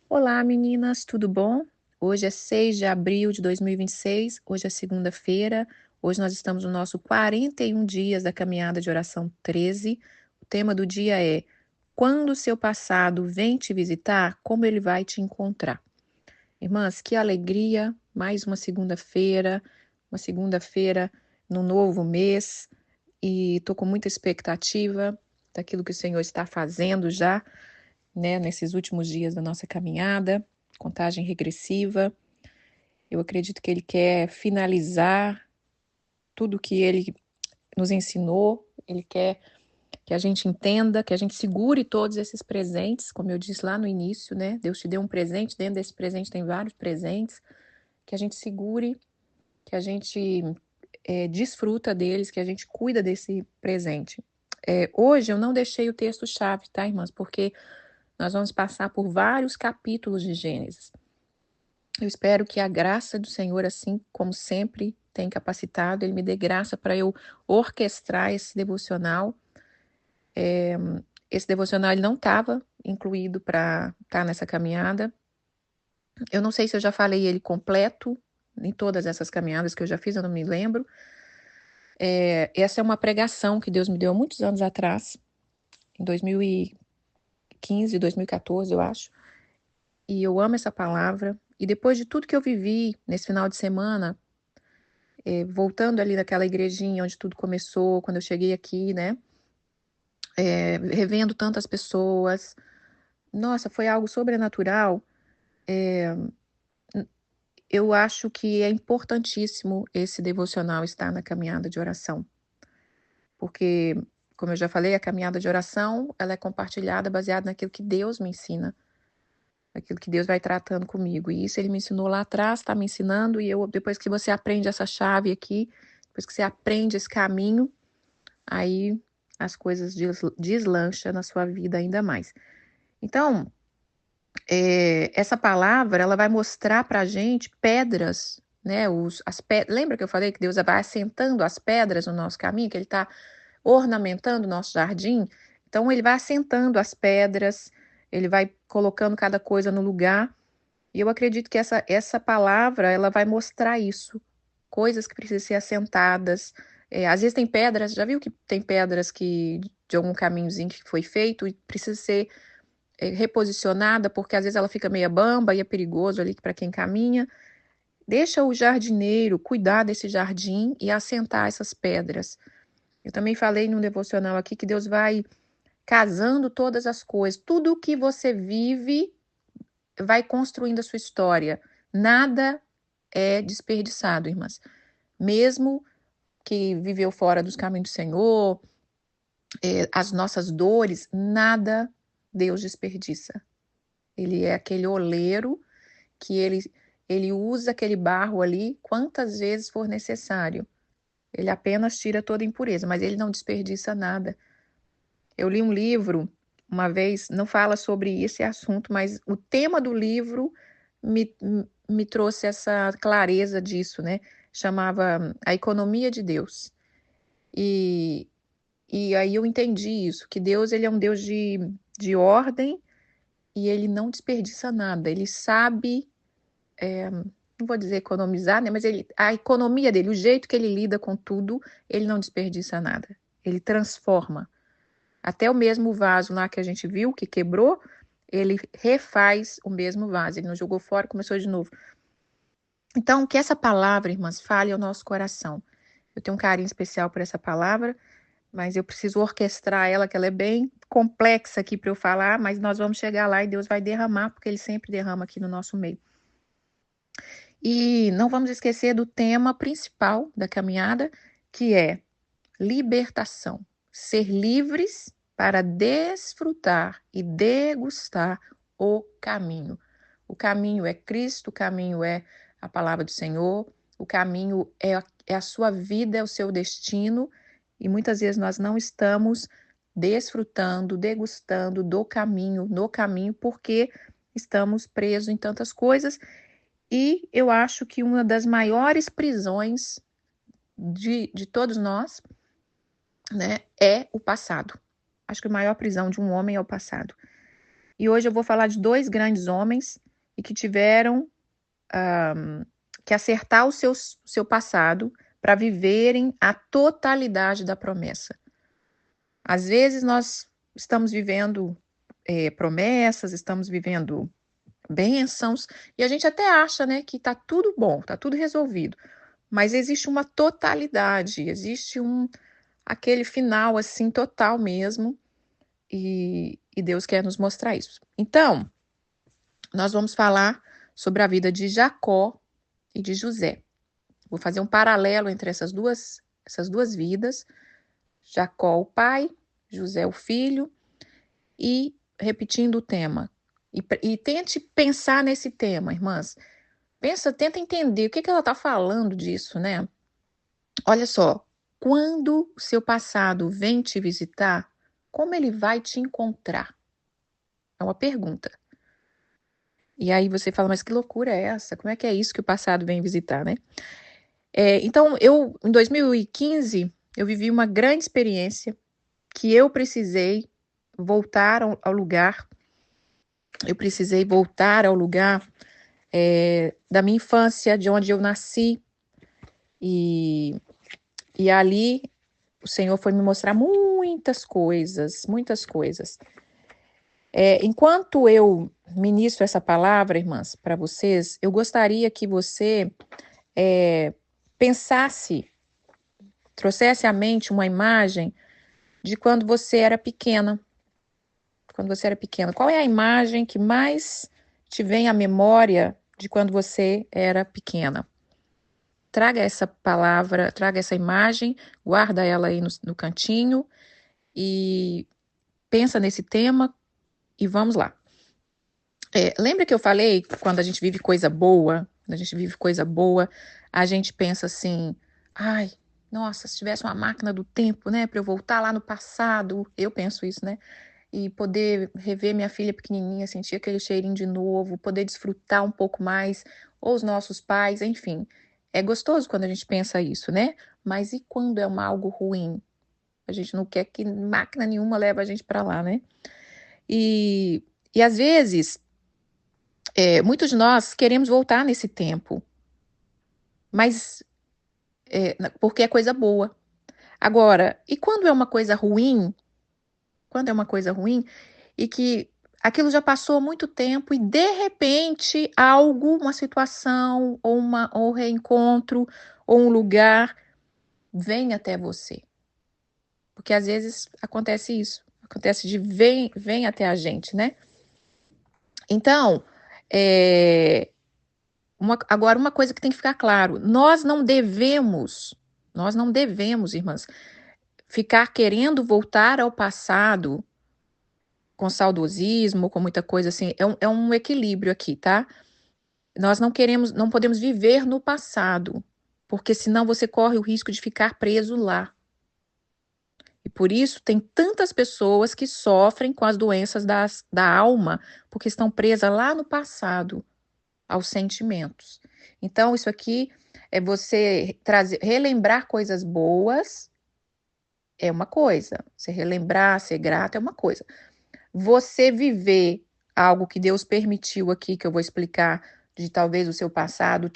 Olá, meninas, tudo bom? Hoje é 6 de abril de 2026, hoje é segunda-feira, hoje nós estamos no nosso 41 dias da caminhada de oração 13. O tema do dia é: quando o seu passado vem te visitar, como ele vai te encontrar? Irmãs, que alegria, mais uma segunda-feira no novo mês, e estou com muita expectativa daquilo que o Senhor está fazendo já, né, nesses últimos dias da nossa caminhada, contagem regressiva. Eu acredito que Ele quer finalizar tudo que Ele nos ensinou, Ele quer que a gente entenda, que a gente segure todos esses presentes, como eu disse lá no início, né? Deus te deu um presente, dentro desse presente tem vários presentes, que a gente segure, que a gente desfruta deles, que a gente cuida desse presente. Hoje eu não deixei o texto-chave, tá, irmãs? Porque nós vamos passar por vários capítulos de Gênesis. Eu espero que a graça do Senhor, assim como sempre tem capacitado, Ele me dê graça para eu orquestrar esse devocional. Esse devocional ele não estava incluído para estar nessa caminhada. Eu não sei se eu já falei ele completo em todas essas caminhadas que eu já fiz, eu não me lembro. Essa é uma pregação que Deus me deu há muitos anos atrás, em 2015, 2014, eu acho. E eu amo essa palavra. E depois de tudo que eu vivi nesse final de semana, voltando ali naquela igrejinha onde tudo começou, quando eu cheguei aqui, né? Revendo tantas pessoas. Nossa, foi algo sobrenatural. Eu acho que é importantíssimo esse devocional estar na caminhada de oração. Porque, como eu já falei, a caminhada de oração, ela é compartilhada baseada naquilo que Deus me ensina. Aquilo que Deus vai tratando comigo. E isso Ele me ensinou lá atrás, está me ensinando. E depois que você aprende essa chave aqui, depois que você aprende esse caminho, aí as coisas deslancham na sua vida ainda mais. Então, essa palavra, ela vai mostrar para a gente pedras, né? Lembra que eu falei que Deus vai assentando as pedras no nosso caminho, que Ele está ornamentando o nosso jardim? Então, Ele vai assentando as pedras, Ele vai colocando cada coisa no lugar. E eu acredito que essa palavra, ela vai mostrar isso. Coisas que precisam ser assentadas. Às vezes tem pedras, já viu que tem pedras que de algum caminhozinho que foi feito e precisa ser reposicionada, porque às vezes ela fica meia bamba e é perigoso ali para quem caminha. Deixa o jardineiro cuidar desse jardim e assentar essas pedras. Eu também falei num devocional aqui que Deus vai casando todas as coisas. Tudo o que você vive vai construindo a sua história. Nada é desperdiçado, irmãs. Mesmo que viveu fora dos caminhos do Senhor, as nossas dores, nada Deus desperdiça. Ele é aquele oleiro que ele usa aquele barro ali quantas vezes for necessário. Ele apenas tira toda a impureza, mas ele não desperdiça nada. Eu li um livro uma vez, não fala sobre esse assunto, mas o tema do livro me, me trouxe essa clareza disso, né? Chamava A Economia de Deus. E, e aí eu entendi isso, que Deus ele é um Deus de ordem e ele não desperdiça nada. Ele sabe, não vou dizer economizar, né? Mas a economia dele, o jeito que ele lida com tudo, ele não desperdiça nada. Ele transforma. Até o mesmo vaso lá que a gente viu, que quebrou, ele refaz o mesmo vaso. Ele não jogou fora, começou de novo. Então, que essa palavra, irmãs, fale ao nosso coração. Eu tenho um carinho especial por essa palavra, mas eu preciso orquestrar ela, que ela é bem complexa aqui para eu falar, mas nós vamos chegar lá e Deus vai derramar, porque Ele sempre derrama aqui no nosso meio. E não vamos esquecer do tema principal da caminhada, que é libertação. Ser livres para desfrutar e degustar o caminho. O caminho é Cristo, o caminho é a palavra do Senhor, o caminho é a sua vida, é o seu destino, e muitas vezes nós não estamos desfrutando, degustando do caminho, no caminho, porque estamos presos em tantas coisas, e eu acho que uma das maiores prisões de todos nós, né, é o passado. Acho que a maior prisão de um homem é o passado. E hoje eu vou falar de 2 grandes homens e que tiveram que acertar o seu passado para viverem a totalidade da promessa. Às vezes nós estamos vivendo promessas, estamos vivendo bênçãos, e a gente até acha, né, que tá tudo bom, tá tudo resolvido. Mas existe uma totalidade, existe aquele final assim total mesmo, e Deus quer nos mostrar isso. Então, nós vamos falar sobre a vida de Jacó e de José. Vou fazer um paralelo entre essas duas vidas. Jacó, o pai, José, o filho, e repetindo o tema. E tente pensar nesse tema, irmãs. Tenta entender o que ela está falando disso, né? Olha só, quando o seu passado vem te visitar, como ele vai te encontrar? É uma pergunta. E aí você fala, mas que loucura é essa? Como é que é isso que o passado vem visitar, né? Então, em 2015, eu vivi uma grande experiência que eu precisei voltar ao lugar, da minha infância, de onde eu nasci, e ali o Senhor foi me mostrar muitas coisas, muitas coisas. Enquanto eu ministro essa palavra, irmãs, para vocês, eu gostaria que você pensasse, trouxesse à mente uma imagem de quando você era pequena. Quando você era pequena, qual é a imagem que mais te vem à memória de quando você era pequena? Traga essa palavra, traga essa imagem, guarda ela aí no cantinho e pensa nesse tema e vamos lá. Lembra que eu falei que quando a gente vive coisa boa, a gente pensa assim, ai, nossa, se tivesse uma máquina do tempo, né, para eu voltar lá no passado, eu penso isso, né, e poder rever minha filha pequenininha, sentir aquele cheirinho de novo, poder desfrutar um pouco mais, ou os nossos pais, enfim. É gostoso quando a gente pensa isso, né? Mas e quando é algo ruim? A gente não quer que máquina nenhuma leve a gente para lá, né? E às vezes, muitos de nós queremos voltar nesse tempo, mas porque é coisa boa. Agora, e quando é uma coisa ruim? Quando é uma coisa ruim e que aquilo já passou muito tempo e de repente algo, uma situação ou reencontro ou um lugar vem até você. Porque às vezes acontece isso, acontece de vem até a gente, né? Então, agora uma coisa que tem que ficar claro, nós não devemos, irmãs, ficar querendo voltar ao passado com saudosismo, com muita coisa assim, é um equilíbrio aqui, tá? Nós não podemos viver no passado, porque senão você corre o risco de ficar preso lá. E por isso tem tantas pessoas que sofrem com as doenças da alma, porque estão presas lá no passado, aos sentimentos. Então, isso aqui é você relembrar coisas boas, é uma coisa. Você relembrar, ser grato é uma coisa. Você viver algo que Deus permitiu aqui, que eu vou explicar, de talvez o seu passado,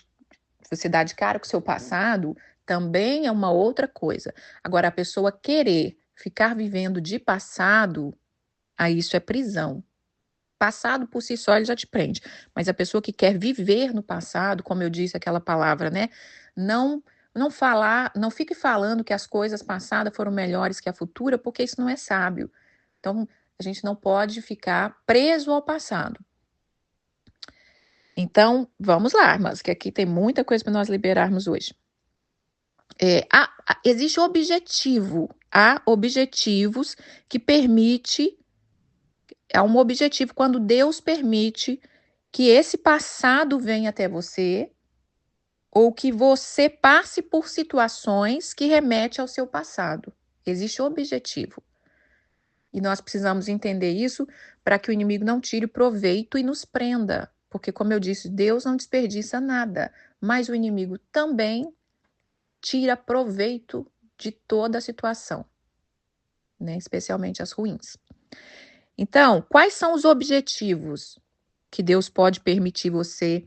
você dar de cara com o seu passado, também é uma outra coisa. Agora, a pessoa querer ficar vivendo de passado, aí isso é prisão. Passado por si só ele já te prende. Mas a pessoa que quer viver no passado, como eu disse aquela palavra, né? Não fique falando que as coisas passadas foram melhores que a futura, porque isso não é sábio. Então, a gente não pode ficar preso ao passado. Então, vamos lá, irmãs, que aqui tem muita coisa para nós liberarmos hoje. Existe objetivo. Há objetivos que há um objetivo quando Deus permite que esse passado venha até você ou que você passe por situações que remetem ao seu passado. Existe objetivo. E nós precisamos entender isso para que o inimigo não tire proveito e nos prenda. Porque, como eu disse, Deus não desperdiça nada, mas o inimigo também tira proveito de toda a situação, né? Especialmente as ruins. Então, quais são os objetivos que Deus pode permitir você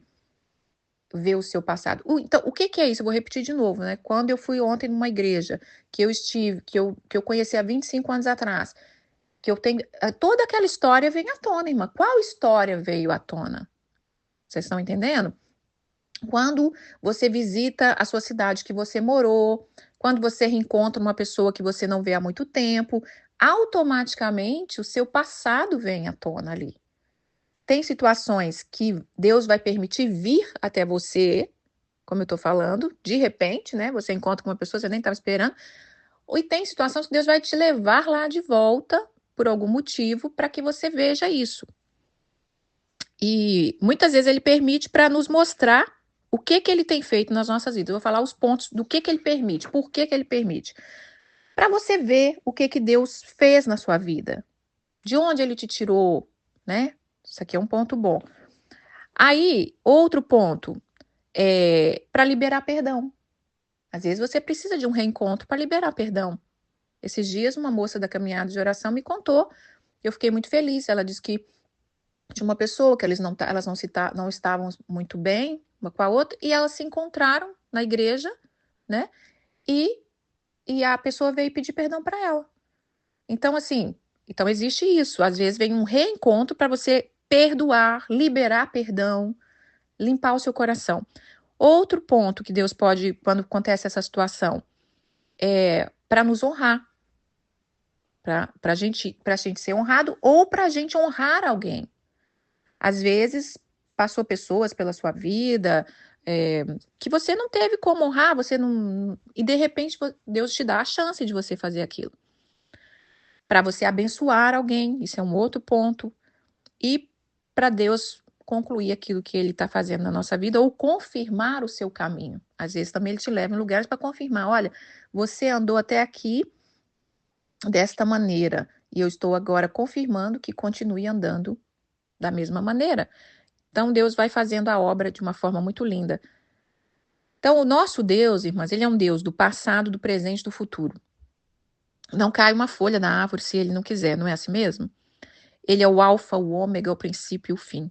ver o seu passado? Então, o que que é isso? Eu vou repetir de novo, né? Quando eu fui ontem numa igreja, que eu conheci há 25 anos atrás, que eu tenho. Toda aquela história vem à tona, irmã. Qual história veio à tona? Vocês estão entendendo? Quando você visita a sua cidade que você morou, quando você reencontra uma pessoa que você não vê há muito tempo, automaticamente o seu passado vem à tona ali. Tem situações que Deus vai permitir vir até você, como eu estou falando, de repente, né? Você encontra com uma pessoa que você nem estava esperando, e tem situações que Deus vai te levar lá de volta por algum motivo para que você veja isso. E muitas vezes ele permite para nos mostrar o que ele tem feito nas nossas vidas. Eu vou falar os pontos do que ele permite, por que ele permite. Para você ver o que Deus fez na sua vida, de onde ele te tirou, né? Isso aqui é um ponto bom. Aí, outro ponto, para liberar perdão. Às vezes você precisa de um reencontro para liberar perdão. Esses dias, uma moça da caminhada de oração me contou, eu fiquei muito feliz. Ela disse que de uma pessoa que elas não estavam muito bem uma com a outra, e elas se encontraram na igreja, né? E a pessoa veio pedir perdão para ela. Então, assim, então existe isso. Às vezes vem um reencontro para você perdoar, liberar perdão, limpar o seu coração. Outro ponto que Deus pode, quando acontece essa situação, é para nos honrar. Para a gente ser honrado ou para a gente honrar alguém. Às vezes, passou pessoas pela sua vida que você não teve como honrar, você não. E de repente Deus te dá a chance de você fazer aquilo. Para você abençoar alguém, isso é um outro ponto. E para Deus concluir aquilo que Ele está fazendo na nossa vida ou confirmar o seu caminho. Às vezes também Ele te leva em lugares para confirmar: olha, você andou até aqui desta maneira, e eu estou agora confirmando que continue andando da mesma maneira. Então, Deus vai fazendo a obra de uma forma muito linda. Então, o nosso Deus, irmãs, ele é um Deus do passado, do presente e do futuro. Não cai uma folha da árvore se ele não quiser, não é assim mesmo? Ele é o alfa, o ômega, o princípio e o fim.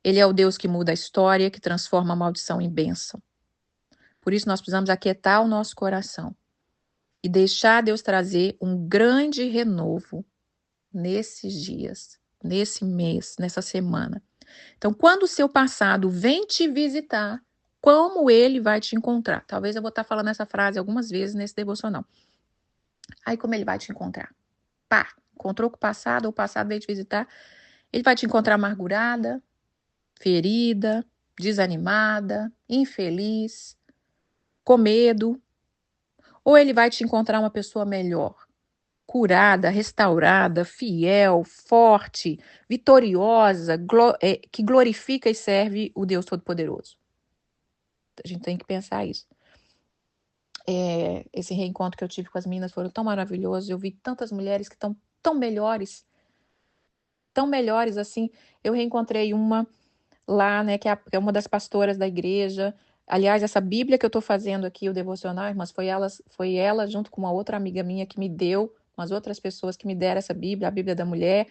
Ele é o Deus que muda a história, que transforma a maldição em bênção. Por isso, nós precisamos aquietar o nosso coração e deixar Deus trazer um grande renovo nesses dias, nesse mês, nessa semana. Então, quando o seu passado vem te visitar, como ele vai te encontrar? Talvez eu vou estar falando essa frase algumas vezes nesse devocional. Aí, como ele vai te encontrar? Pá, encontrou com o passado veio te visitar, ele vai te encontrar amargurada, ferida, desanimada, infeliz, com medo, ou ele vai te encontrar uma pessoa melhor, curada, restaurada, fiel, forte, vitoriosa, que glorifica e serve o Deus Todo-Poderoso. A gente tem que pensar isso. Esse reencontro que eu tive com as meninas foram tão maravilhosos. Eu vi tantas mulheres que estão tão melhores assim. Eu reencontrei uma lá, né, que é uma das pastoras da igreja. Aliás, essa Bíblia que eu estou fazendo aqui, o devocional, irmãs, foi ela junto com uma outra amiga minha que me deu, umas outras pessoas que me deram essa Bíblia, a Bíblia da mulher,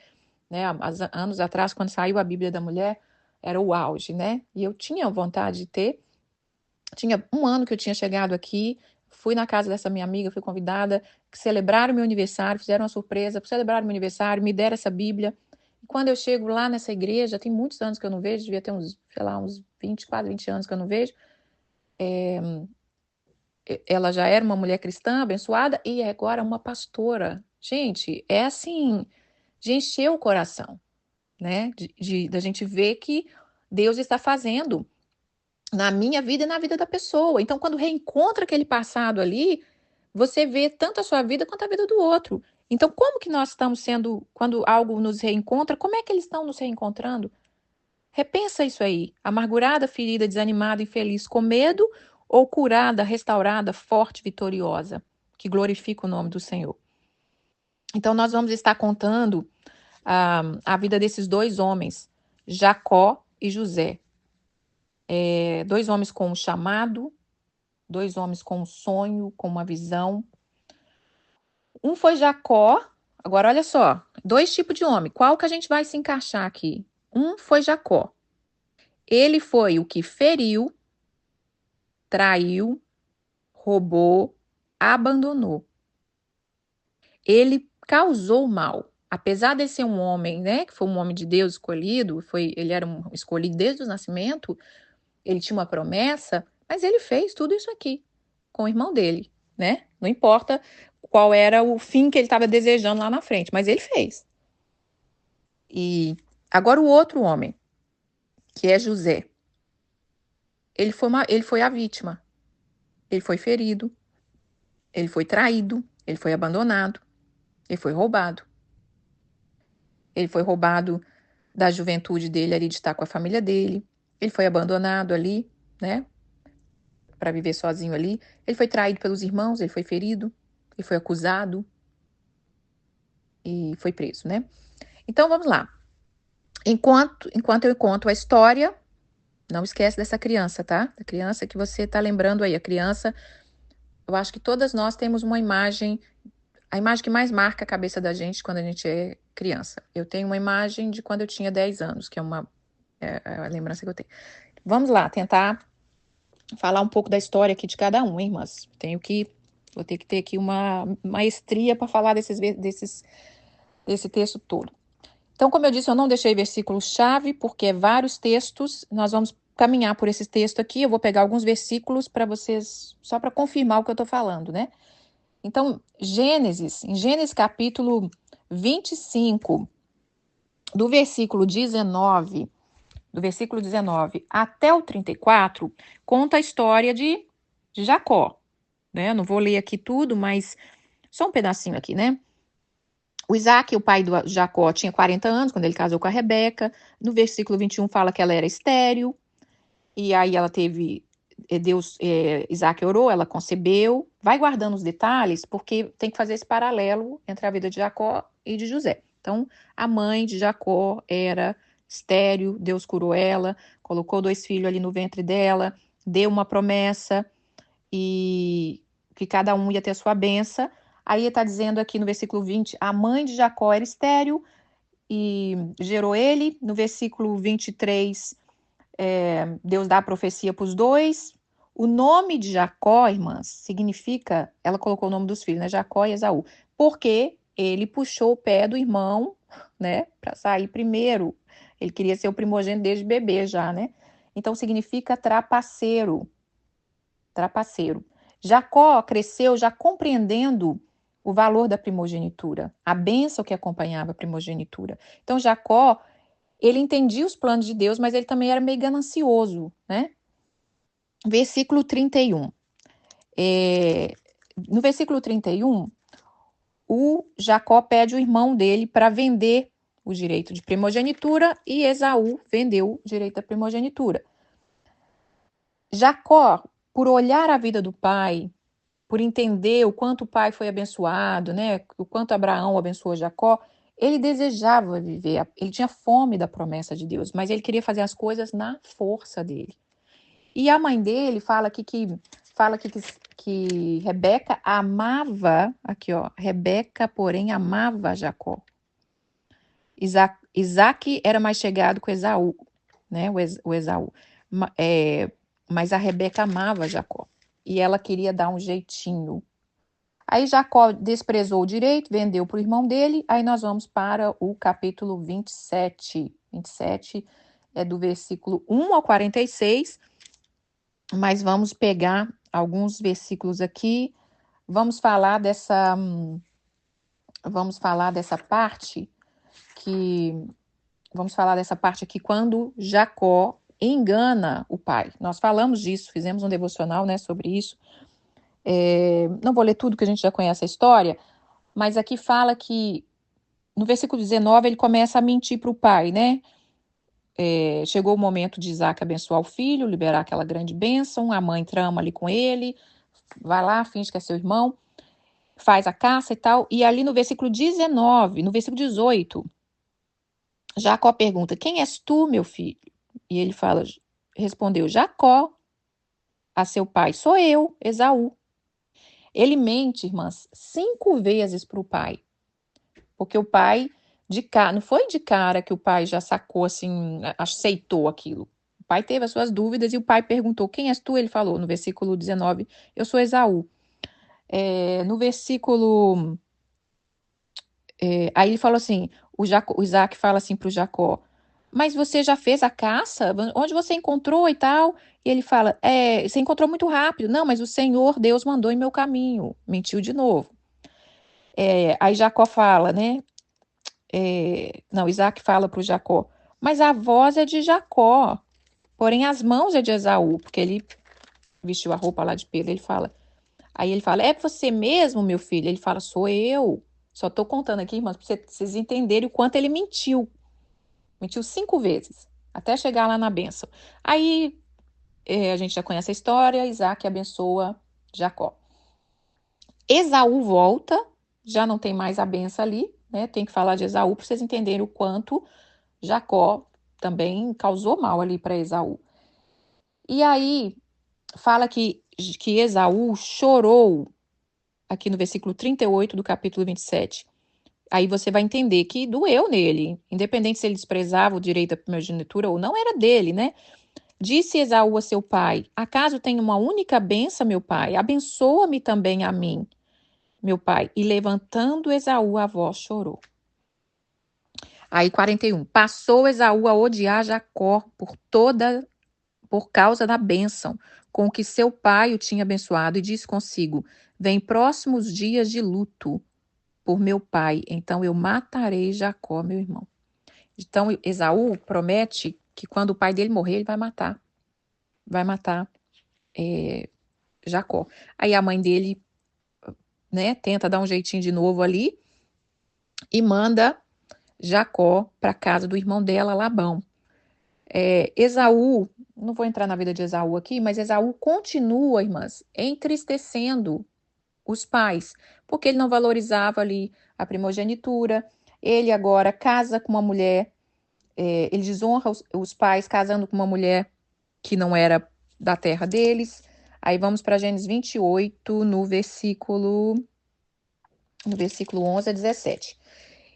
né? Anos atrás, quando saiu a Bíblia da mulher, era o auge, né? E eu tinha vontade de ter. Tinha um ano que eu tinha chegado aqui, fui na casa dessa minha amiga, fui convidada, que celebraram meu aniversário, fizeram uma surpresa, celebraram meu aniversário, me deram essa Bíblia. E quando eu chego lá nessa igreja, tem muitos anos que eu não vejo, devia ter uns, sei lá, uns 24, 20 anos que eu não vejo. Ela já era uma mulher cristã, abençoada, e é agora uma pastora. Gente, é assim, de encher o coração, né? Da gente ver que Deus está fazendo na minha vida e na vida da pessoa. Então, quando reencontra aquele passado ali, você vê tanto a sua vida quanto a vida do outro. Então, como que nós estamos sendo, quando algo nos reencontra, como é que eles estão nos reencontrando? Repensa isso aí. Amargurada, ferida, desanimada, infeliz, com medo ou curada, restaurada, forte, vitoriosa, que glorifica o nome do Senhor. Então, nós vamos estar contando a vida desses dois homens, Jacó e José. Dois homens com um chamado, dois homens com um sonho, com uma visão. Um foi Jacó, Agora, olha só, 2 tipos de homem. Qual que a gente vai se encaixar aqui? Um foi Jacó. Ele foi o que feriu, traiu, roubou, abandonou. Ele causou mal. Apesar de ser um homem, né, que foi um homem de Deus escolhido, ele era um escolhido desde o nascimento, ele tinha uma promessa, mas ele fez tudo isso aqui com o irmão dele, né? Não importa qual era o fim que ele estava desejando lá na frente, mas ele fez. E agora o outro homem, que é José, ele foi a vítima. Ele foi ferido, ele foi traído, ele foi abandonado, ele foi roubado. Ele foi roubado da juventude dele ali de estar com a família dele. Ele foi abandonado ali, né, para viver sozinho ali. Ele foi traído pelos irmãos, ele foi ferido, ele foi acusado e foi preso, né? Então vamos lá. Enquanto eu conto a história, não esquece dessa criança, tá? A criança que você tá lembrando aí, a criança. Eu acho que todas nós temos uma imagem, a imagem que mais marca a cabeça da gente quando a gente é criança. Eu tenho uma imagem de quando eu tinha 10 anos, que é a lembrança que eu tenho. Vamos lá, tentar falar um pouco da história aqui de cada um, hein, irmãs? Vou ter que ter aqui uma maestria para falar desse texto todo. Então, como eu disse, eu não deixei versículo-chave, porque é vários textos. Nós vamos caminhar por esse texto aqui. Eu vou pegar alguns versículos para vocês, só para confirmar o que eu estou falando, né? Então, em Gênesis capítulo 25, do versículo 19 até o 34, conta a história de Jacó, né? Não vou ler aqui tudo, mas só um pedacinho aqui, né? O Isaac, o pai do Jacó, tinha 40 anos quando ele casou com a Rebeca. No versículo 21 fala que ela era estéril, e aí ela teve, Isaac orou, ela concebeu. Vai guardando os detalhes, porque tem que fazer esse paralelo entre a vida de Jacó e de José. Então, a mãe de Jacó era estéril, Deus curou ela, colocou 2 filhos ali no ventre dela, deu uma promessa, e que cada um ia ter a sua benção. Aí está dizendo aqui no versículo 20, a mãe de Jacó era estéril e gerou ele. No versículo 23, Deus dá a profecia para os 2. O nome de Jacó, irmãs, significa, ela colocou o nome dos filhos, né? Jacó e Esaú, porque ele puxou o pé do irmão, né? Para sair primeiro. Ele queria ser o primogênito desde bebê já, né? Então significa trapaceiro. Trapaceiro. Jacó cresceu já compreendendo o valor da primogenitura, a bênção que acompanhava a primogenitura. Então, Jacó, ele entendia os planos de Deus, mas ele também era meio ganancioso, né? Versículo 31. No versículo 31, o Jacó pede o irmão dele para vender o direito de primogenitura e Esaú vendeu o direito da primogenitura. Jacó, por olhar a vida do pai, por entender o quanto o pai foi abençoado, né? O quanto Abraão abençoou Jacó, ele desejava viver, ele tinha fome da promessa de Deus, mas ele queria fazer as coisas na força dele. E a mãe dele fala aqui que Rebeca amava, aqui ó, Rebeca, porém, amava Jacó. Isaac era mais chegado com Esaú, né? O Esaú. Mas a Rebeca amava Jacó. E ela queria dar um jeitinho. Aí Jacó desprezou o direito, vendeu para o irmão dele. Aí nós vamos para o capítulo 27. 27 é do versículo 1 ao 46. Mas vamos pegar alguns versículos aqui. Vamos falar dessa parte aqui quando Jacó engana o pai. Nós falamos disso, fizemos um devocional, né, sobre isso. Não vou ler tudo, que a gente já conhece a história, mas aqui fala que no versículo 19 ele começa a mentir para o pai, né? Chegou o momento de Isaac abençoar o filho, liberar aquela grande bênção, a mãe trama ali com ele, vai lá, finge que é seu irmão, faz a caça e tal, e ali no versículo 19, no versículo 18, Jacó pergunta, quem és tu, meu filho? E ele respondeu, Jacó, a seu pai, sou eu, Esaú. Ele mente, irmãs, 5 vezes para o pai. Porque o pai, não foi de cara que o pai já sacou assim, aceitou aquilo. O pai teve as suas dúvidas e o pai perguntou: quem és tu? Ele falou no versículo 19: eu sou Esaú. No versículo. Aí ele falou assim: o Isaac fala assim para o Jacó: mas você já fez a caça? Onde você encontrou e tal? E ele fala: você encontrou muito rápido. Não, mas o Senhor Deus mandou em meu caminho. Mentiu de novo. Aí Jacó fala, né? Não, Isaac fala para o Jacó: mas a voz é de Jacó, porém as mãos é de Esaú, porque ele vestiu a roupa lá de pelo. Aí ele fala: é você mesmo, meu filho? Ele fala: sou eu. Só estou contando aqui, irmãos, para vocês entenderem o quanto ele mentiu. Mentiu 5 vezes, até chegar lá na bênção. Aí a gente já conhece a história, Isaac abençoa Jacó. Esaú volta, já não tem mais a bênção ali, né? Tem que falar de Esaú para vocês entenderem o quanto Jacó também causou mal ali para Esaú. E aí fala que Esaú chorou, aqui no versículo 38 do capítulo 27. Aí você vai entender que doeu nele, independente se ele desprezava o direito da primogenitura ou não, era dele, né? Disse Esaú a seu pai: acaso tenho uma única benção, meu pai? Abençoa-me também a mim, meu pai. E levantando Esaú, a voz chorou. Aí 41. Passou Esaú a odiar Jacó por causa da bênção com que seu pai o tinha abençoado, e disse consigo: vem próximos dias de luto por meu pai, então eu matarei Jacó, meu irmão. Então Esaú promete que quando o pai dele morrer, ele vai matar Jacó. Aí a mãe dele, né, tenta dar um jeitinho de novo ali e manda Jacó para casa do irmão dela, Labão. Esaú, não vou entrar na vida de Esaú aqui, mas Esaú continua, irmãs, entristecendo os pais, porque ele não valorizava ali a primogenitura. Ele agora casa com uma mulher, ele desonra os pais casando com uma mulher que não era da terra deles. Aí vamos para Gênesis 28, no versículo 11 a 17.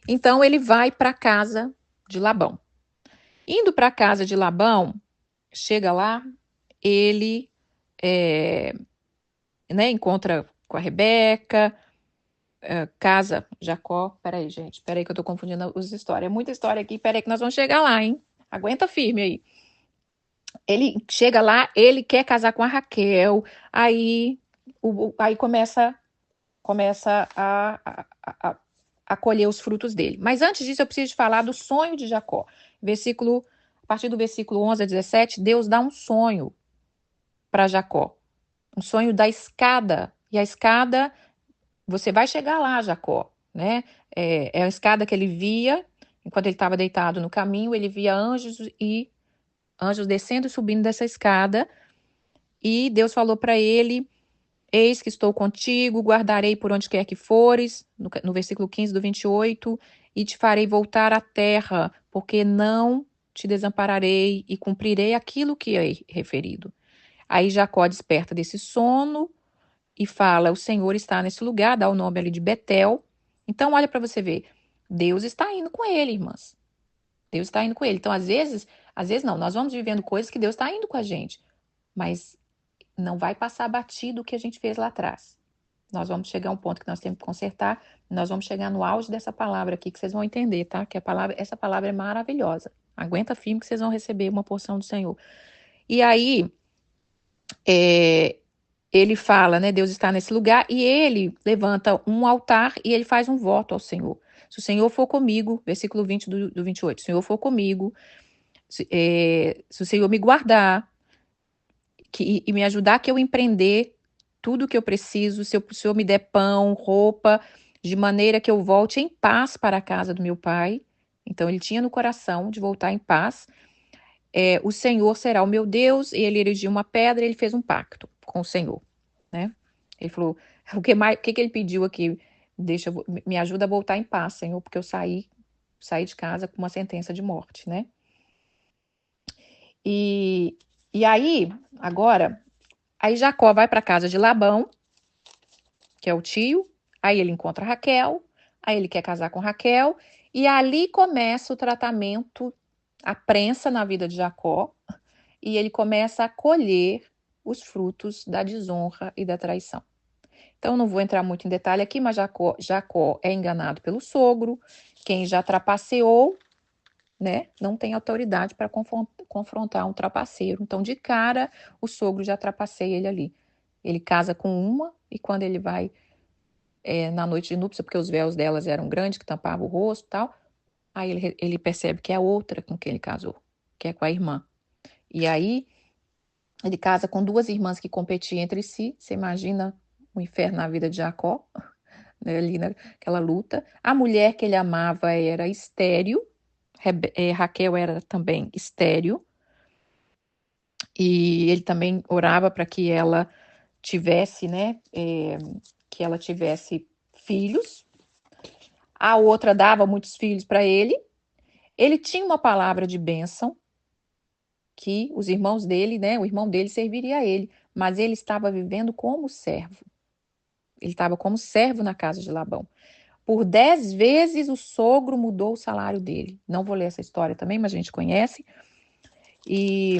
Então ele vai para a casa de Labão. Indo para a casa de Labão, chega lá, ele encontra com a Rebeca, casa Jacó. Peraí, gente, peraí que eu tô confundindo as histórias. É muita história aqui, peraí que nós vamos chegar lá, hein? Aguenta firme aí. Ele chega lá, ele quer casar com a Raquel, aí começa a colher os frutos dele. Mas antes disso, eu preciso falar do sonho de Jacó. A partir do versículo 11 a 17, Deus dá um sonho para Jacó. Um sonho da escada. E a escada, você vai chegar lá, Jacó, né? É a escada que ele via, enquanto ele estava deitado no caminho, ele via anjos descendo e subindo dessa escada. E Deus falou para ele: eis que estou contigo, guardarei por onde quer que fores, no versículo 15 do 28, e te farei voltar à terra, porque não te desampararei e cumprirei aquilo que é referido. Aí Jacó desperta desse sono e fala: o Senhor está nesse lugar, dá o nome ali de Betel. Então, olha para você ver, Deus está indo com ele, irmãs. Deus está indo com ele. Então, às vezes não, nós vamos vivendo coisas que Deus está indo com a gente, mas não vai passar batido o que a gente fez lá atrás. Nós vamos chegar a um ponto que nós temos que consertar, nós vamos chegar no auge dessa palavra aqui, que vocês vão entender, tá? Que essa palavra é maravilhosa. Aguenta firme que vocês vão receber uma porção do Senhor. E aí, ele fala, né? Deus está nesse lugar, e ele levanta um altar e ele faz um voto ao Senhor. Se o Senhor for comigo, versículo 20 do 28, se o Senhor for comigo, se o Senhor me guardar, e me ajudar que eu empreender tudo o que eu preciso, se o Senhor me der pão, roupa, de maneira que eu volte em paz para a casa do meu pai. Então ele tinha no coração de voltar em paz. O Senhor será o meu Deus, e ele erigiu uma pedra, e ele fez um pacto com o Senhor, né? Ele falou: o que ele pediu aqui? Me ajuda a voltar em paz, Senhor, porque eu saí de casa com uma sentença de morte, né? E aí, agora, aí Jacó vai para a casa de Labão, que é o tio, aí ele encontra Raquel, Aí ele quer casar com Raquel, e ali começa o tratamento, a prensa na vida de Jacó, e ele começa a colher os frutos da desonra e da traição. Então, não vou entrar muito em detalhe aqui, mas Jacó é enganado pelo sogro. Quem já trapaceou, né, não tem autoridade para confrontar um trapaceiro. Então, de cara, o sogro já trapaceia ele ali. Ele casa com uma, e quando ele vai na noite de núpcia, porque os véus delas eram grandes, que tampavam o rosto e tal, aí ele percebe que é a outra com quem ele casou, que é com a irmã. E aí, ele casa com duas irmãs que competiam entre si. Você imagina o inferno na vida de Jacó, né, ali naquela luta. A mulher que ele amava era estéril, Raquel era também estéril, e ele também orava para que ela tivesse, né, que ela tivesse filhos. A outra dava muitos filhos para ele. Ele tinha uma palavra de bênção, que os irmãos dele, né, o irmão dele serviria a ele, mas ele estava vivendo como servo. Ele estava como servo na casa de Labão. Por 10 vezes o sogro mudou o salário dele. Não vou ler essa história também, mas a gente conhece. E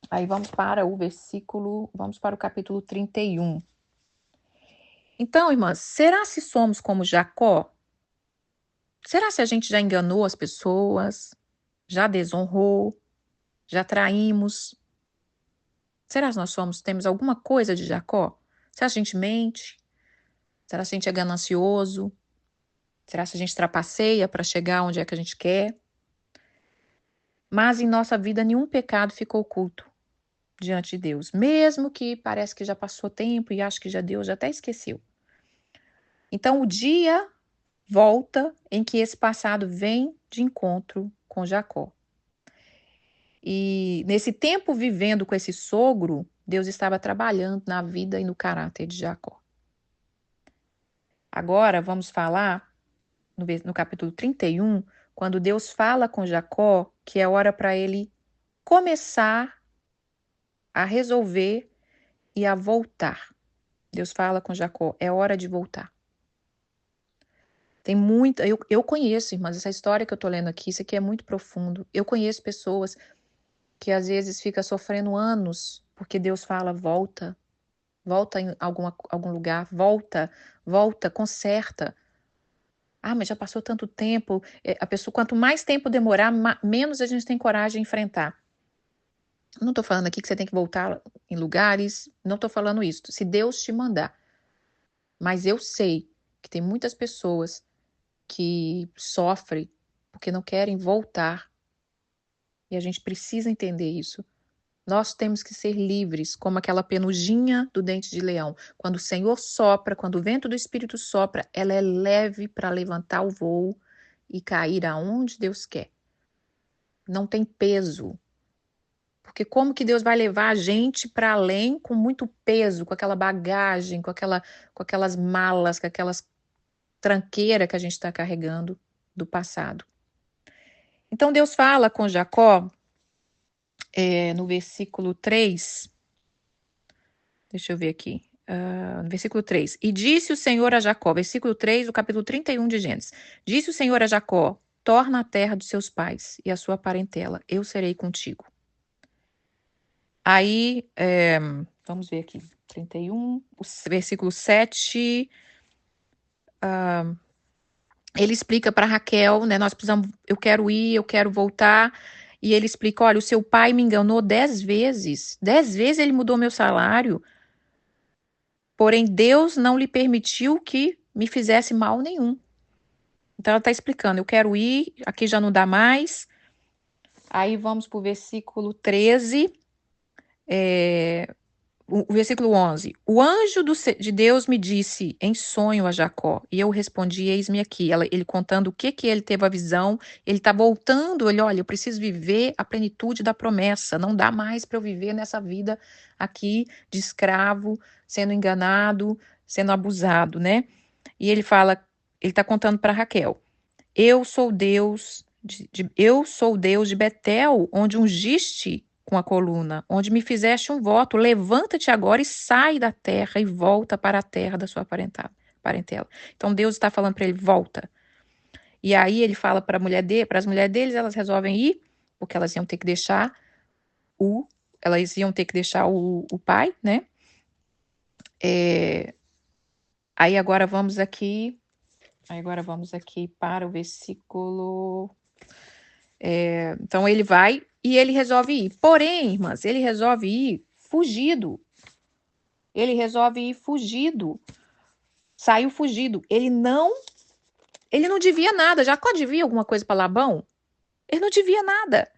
aí vamos para o capítulo 31. Então, irmãs, será se somos como Jacó? Será se a gente já enganou as pessoas? Já desonrou? Já traímos? Será se temos alguma coisa de Jacó? Será se a gente mente? Será se a gente é ganancioso? Será se a gente trapaceia para chegar onde é que a gente quer? Mas em nossa vida nenhum pecado ficou oculto diante de Deus, mesmo que parece que já passou tempo e acho que Deus já até esqueceu. Então o dia volta em que esse passado vem de encontro com Jacó. E nesse tempo vivendo com esse sogro, Deus estava trabalhando na vida e no caráter de Jacó. Agora vamos falar no capítulo 31, quando Deus fala com Jacó que é hora para ele começar a resolver e a voltar. Deus fala com Jacó, é hora de voltar. Tem muita, eu conheço, irmãs, essa história que eu tô lendo aqui, isso aqui é muito profundo. Eu conheço pessoas que às vezes ficam sofrendo anos, porque Deus fala, volta em algum lugar, volta, conserta. Ah, mas já passou tanto tempo. A pessoa, quanto mais tempo demorar, menos a gente tem coragem de enfrentar. Não estou falando aqui que você tem que voltar em lugares, não estou falando isso. Se Deus te mandar. Mas eu sei que tem muitas pessoas que sofrem porque não querem voltar. E a gente precisa entender isso. Nós temos que ser livres, como aquela penugem do dente de leão. Quando o Senhor sopra, quando o vento do Espírito sopra, ela é leve para levantar o voo e cair aonde Deus quer. Não tem peso. Porque como que Deus vai levar a gente para além com muito peso, com aquela bagagem, com aquelas malas, com aquelas tranqueiras que a gente está carregando do passado? Então Deus fala com Jacó, no versículo 3, deixa eu ver aqui, no versículo 3. E disse o Senhor a Jacó, versículo 3 do capítulo 31 de Gênesis. Disse o Senhor a Jacó, torna a terra dos seus pais e a sua parentela, eu serei contigo. Aí, vamos ver aqui, 31, o versículo 7, ele explica para Raquel, né, eu quero ir, eu quero voltar, e ele explica, olha, o seu pai me enganou 10 vezes, 10 vezes ele mudou meu salário, porém Deus não lhe permitiu que me fizesse mal nenhum. Então ela está explicando, eu quero ir, aqui já não dá mais. Aí vamos para o versículo 13, o versículo 11. O anjo de Deus me disse em sonho a Jacó, e eu respondi, eis-me aqui. Ele contando o que ele teve a visão, ele está voltando, olha, eu preciso viver a plenitude da promessa, não dá mais para eu viver nessa vida aqui de escravo, sendo enganado, sendo abusado, né? E ele fala, ele está contando para Raquel, eu sou Deus, eu sou Deus de Betel, onde ungiste com a coluna, onde me fizeste um voto, levanta-te agora e sai da terra e volta para a terra da sua parentada. parentela. Então Deus está falando para ele, volta. E aí ele fala para as mulheres deles, elas resolvem ir, porque elas iam ter que deixar o pai, né? Aí agora vamos aqui para o versículo. Então ele vai e ele resolve ir. Porém, irmãs, ele resolve ir fugido. Saiu fugido. Ele não devia nada. Jacó devia alguma coisa para Labão? Ele não devia nada.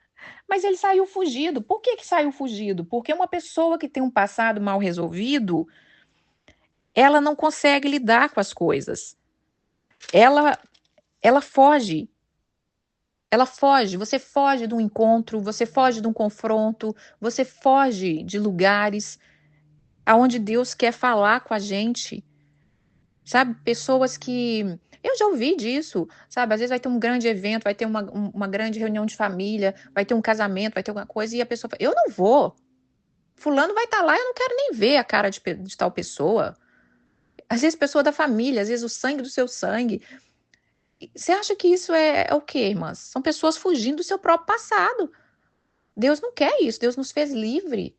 Mas ele saiu fugido. Por que saiu fugido? Porque uma pessoa que tem um passado mal resolvido, ela não consegue lidar com as coisas. Ela foge. Você foge de um encontro, você foge de um confronto, você foge de lugares aonde Deus quer falar com a gente. Sabe? Pessoas que... Eu já ouvi disso, sabe? Às vezes vai ter um grande evento, vai ter uma grande reunião de família, vai ter um casamento, vai ter alguma coisa, e a pessoa fala, eu não vou. Fulano vai estar lá, eu não quero nem ver a cara de tal pessoa. Às vezes pessoa da família, às vezes o sangue do seu sangue. Você acha que isso é o quê, irmãs? São pessoas fugindo do seu próprio passado. Deus não quer isso, Deus nos fez livre,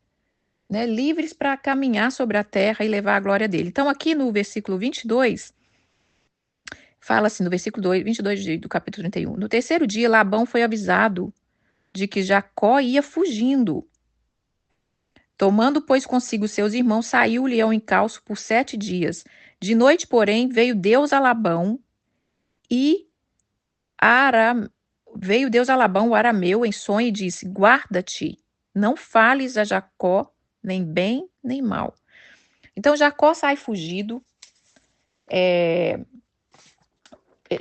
né? Livres para caminhar sobre a terra e levar a glória dele. Então aqui no versículo 22, fala assim, no versículo 22 do capítulo 31. No terceiro dia, Labão foi avisado de que Jacó ia fugindo. Tomando, pois, consigo seus irmãos, saiu-lhe ao encalço por 7 dias. De noite, porém, veio Deus a Labão, o arameu, em sonho e disse, guarda-te, não fales a Jacó, nem bem, nem mal. Então, Jacó sai fugido.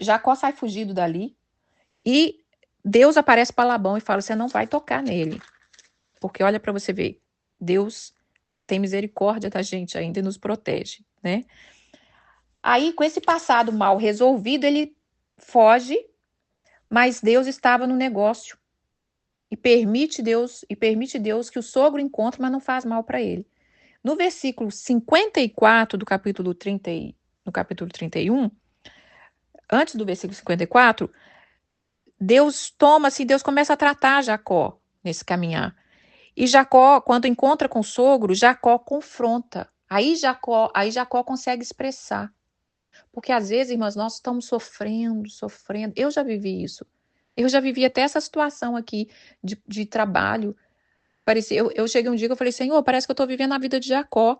Jacó sai fugido dali. E Deus aparece para Labão e fala, você não vai tocar nele. Porque olha para você ver, Deus tem misericórdia da gente ainda e nos protege, né? Aí, com esse passado mal resolvido, ele foge, mas Deus estava no negócio. E permite Deus que o sogro encontre, mas não faz mal para ele. No versículo 54 do capítulo 30, no capítulo 31, antes do versículo 54, Deus começa a tratar Jacó nesse caminhar. E Jacó, quando encontra com o sogro, Jacó confronta. Aí Jacó consegue expressar. Porque às vezes, irmãs, nós estamos sofrendo. Eu já vivi isso. Eu já vivi até essa situação aqui de trabalho. Eu cheguei um dia que eu falei, Senhor, parece que eu estou vivendo a vida de Jacó.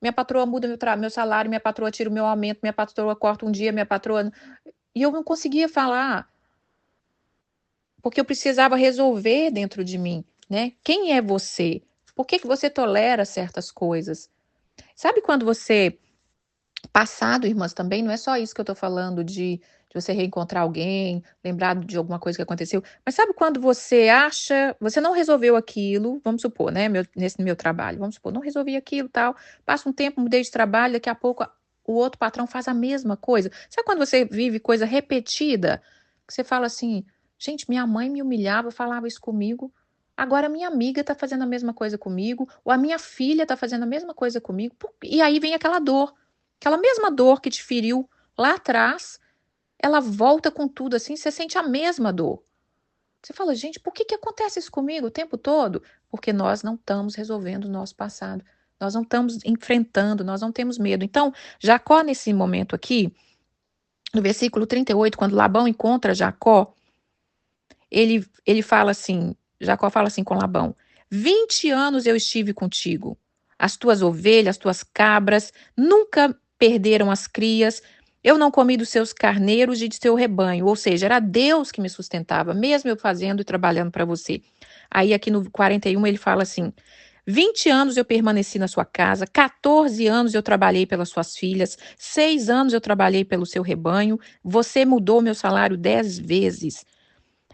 Minha patroa muda meu salário, minha patroa tira o meu aumento, minha patroa corta um dia, minha patroa... E eu não conseguia falar, porque eu precisava resolver dentro de mim, né? Quem é você? Por que você tolera certas coisas? Sabe quando você... Passado, irmãs, também não é só isso que eu tô falando de você reencontrar alguém, lembrar de alguma coisa que aconteceu, mas sabe quando você não resolveu aquilo, vamos supor, né, nesse meu trabalho, vamos supor, não resolvi aquilo, tal, passa um tempo, mudei de trabalho, daqui a pouco o outro patrão faz a mesma coisa. Sabe quando você vive coisa repetida, que você fala assim, gente, minha mãe me humilhava, falava isso comigo, agora minha amiga tá fazendo a mesma coisa comigo, ou a minha filha tá fazendo a mesma coisa comigo, e aí vem aquela dor. Aquela mesma dor que te feriu lá atrás, ela volta com tudo assim, você sente a mesma dor. Você fala, gente, por que acontece isso comigo o tempo todo? Porque nós não estamos resolvendo o nosso passado. Nós não estamos enfrentando, nós não temos medo. Então, Jacó, nesse momento aqui, no versículo 38, quando Labão encontra Jacó, ele fala assim, Jacó fala assim com Labão, 20 anos eu estive contigo, as tuas ovelhas, as tuas cabras, nunca perderam as crias, eu não comi dos seus carneiros e de seu rebanho, ou seja, era Deus que me sustentava, mesmo eu fazendo e trabalhando para você. Aí aqui no 41 ele fala assim, 20 anos eu permaneci na sua casa, 14 anos eu trabalhei pelas suas filhas, 6 anos eu trabalhei pelo seu rebanho, você mudou meu salário 10 vezes.